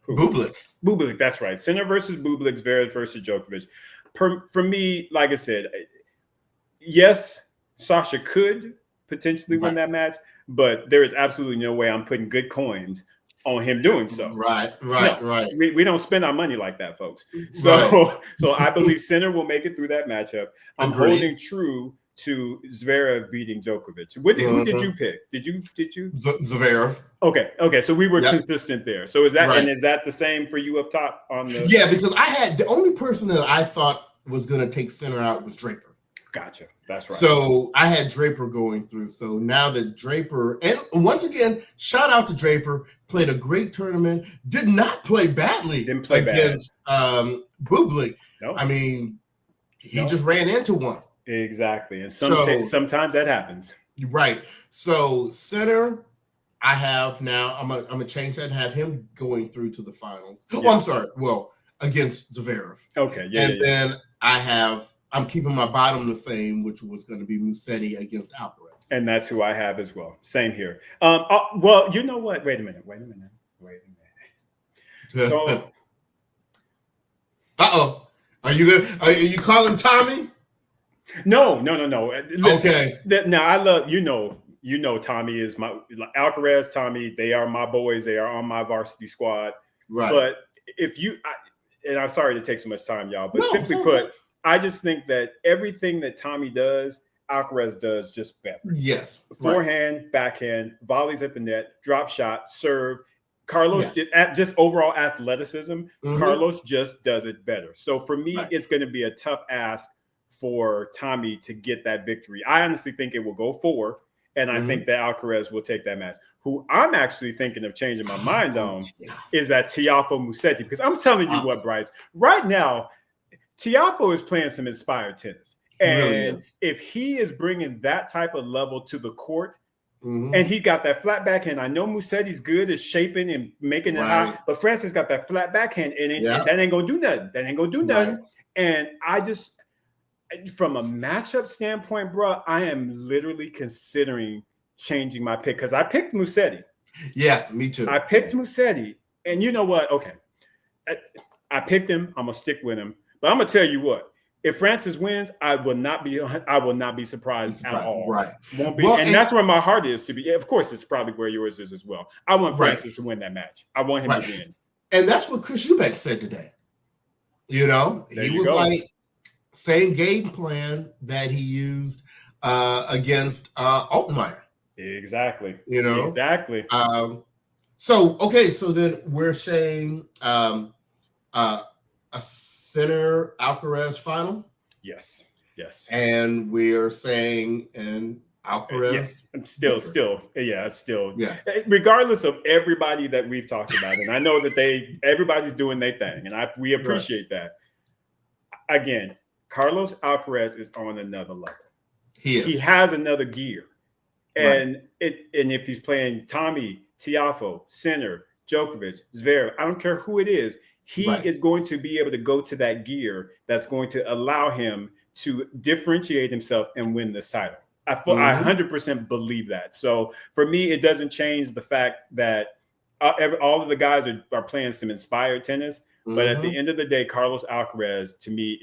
Bublik. That's right. Sinner versus Bublik, Zverev versus Djokovic. For me, like I said, yes, Sasha could potentially win that match, but there is absolutely no way I'm putting good coins on him doing so. Right. We don't spend our money like that, folks. So I believe Sinner will make it through that matchup. I'm holding true to Zverev beating Djokovic. Who did you pick? Did you? Zverev. Okay. So we were consistent there. So is that and is that the same for you up top on the? Yeah, because I had the only person that I thought was going to take Sinner out was Draper. Gotcha. That's right. So I had Draper going through. So now that Draper, and once again, shout out to Draper, played a great tournament, did not play badly against Bublik. No. I mean, he just ran into one. Exactly. And sometimes that happens. Right. So Sinner, I have now, I'm gonna change that and have him going through to the finals. Yeah. Oh, I'm sorry. Well, against Zverev. Okay. Then I'm keeping my bottom the same, which was going to be Musetti against Alcaraz. And that's who I have as well. Same here. Well, you know what? Wait a minute. So, Are you calling Tommy? No. Listen, okay. Now I love Tommy is my Alcaraz. Tommy, they are my boys. They are on my varsity squad. Right. But and I'm sorry to take so much time, y'all. But simply put, I just think that everything that Tommy does, Alcaraz does just better. Yes. Forehand, backhand, volleys at the net, drop shot, serve. Carlos just overall athleticism. Mm-hmm. Carlos just does it better. So for me, it's going to be a tough ask for Tommy to get that victory. I honestly think it will go 4, and I think that Alcaraz will take that match. Who I'm actually thinking of changing my mind on is that Tiafoe Musetti, because I'm telling you what, Bryce, right now, Tiafoe is playing some inspired tennis. He And really is. if he is bringing that type of level to the court, Mm-hmm. and he got that flat backhand. I know Musetti's good at shaping and making it high, but Francis got that flat backhand, and that ain't gonna do nothing. That ain't gonna do nothing. Right. And I just, from a matchup standpoint, bro, I am literally considering changing my pick because I picked Musetti. Yeah, me too. I picked Musetti, and you know what? Okay, I picked him. I'm gonna stick with him. But I'm gonna tell you what. If Francis wins, I will not be surprised at all. Right. Won't be. And that's where my heart is to be. Of course, it's probably where yours is as well. I want Francis to win that match. I want him to win. And that's what Chris Eubank said today. You know, he was like, same game plan that he used against Altmaier. Exactly. You know? Exactly. So then we're saying a Sinner Alcaraz final. Yes. And we are saying an Alcaraz. Yes. Regardless of everybody that we've talked about, and I know that everybody's doing their thing, and we appreciate that. Again, Carlos Alcaraz is on another level. He is. He has another gear, and if he's playing Tommy, Tiafoe, Sinner, Djokovic, Zverev, I don't care who it is. He is going to be able to go to that gear that's going to allow him to differentiate himself and win this title. I 100% believe that. So for me, it doesn't change the fact that all of the guys are playing some inspired tennis. But at the end of the day, Carlos Alcaraz, to me,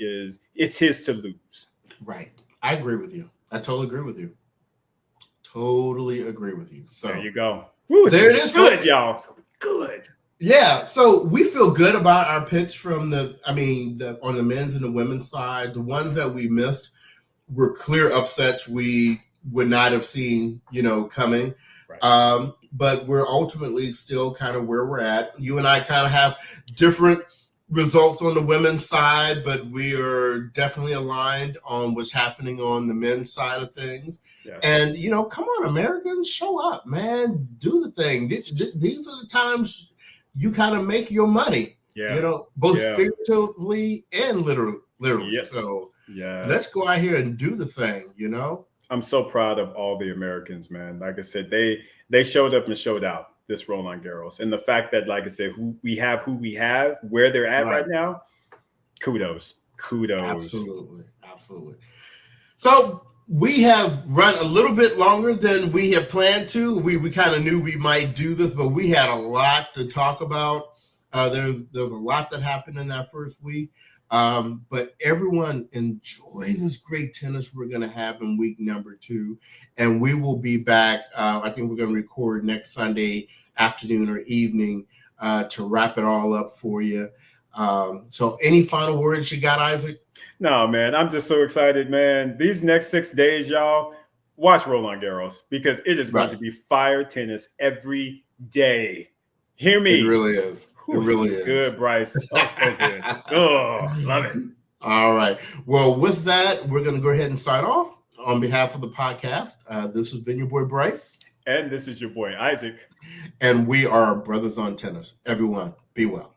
it's his to lose. Right. I agree with you. I totally agree with you. Totally agree with you. So there you go. Woo, there it is. Good, y'all. It's good. Yeah, so we feel good about our picks on the men's and the women's side. The ones that we missed were clear upsets we would not have seen, coming. Right. But we're ultimately still kind of where we're at. You and I kind of have different results on the women's side, but we are definitely aligned on what's happening on the men's side of things. Yes. And, come on, Americans, show up, man. Do the thing. These are the times you kind of make your money, both figuratively and literally. Yes. So let's go out here and do the thing, I'm so proud of all the Americans, man. Like I said, they showed up and showed out this Roland Garros. And the fact that, like I said, who we have, where they're at right now, kudos. Absolutely. So we have run a little bit longer than we had planned to. We kind of knew we might do this, but we had a lot to talk about. There's a lot that happened in that first week. But everyone enjoy this great tennis we're going to have in week number 2. And we will be back. I think we're going to record next Sunday afternoon or evening to wrap it all up for you. So any final words you got, Isaac? No, man, I'm just so excited, man. These next 6 days, y'all, watch Roland Garros because it is going to be fire tennis every day. Hear me. It really is. It really is. Good, Bryce. Oh, so good. Oh, love it. All right. Well, with that, we're going to go ahead and sign off on behalf of the podcast. This has been your boy, Bryce. And this is your boy, Isaac. And we are Brothers on Tennis. Everyone, be well.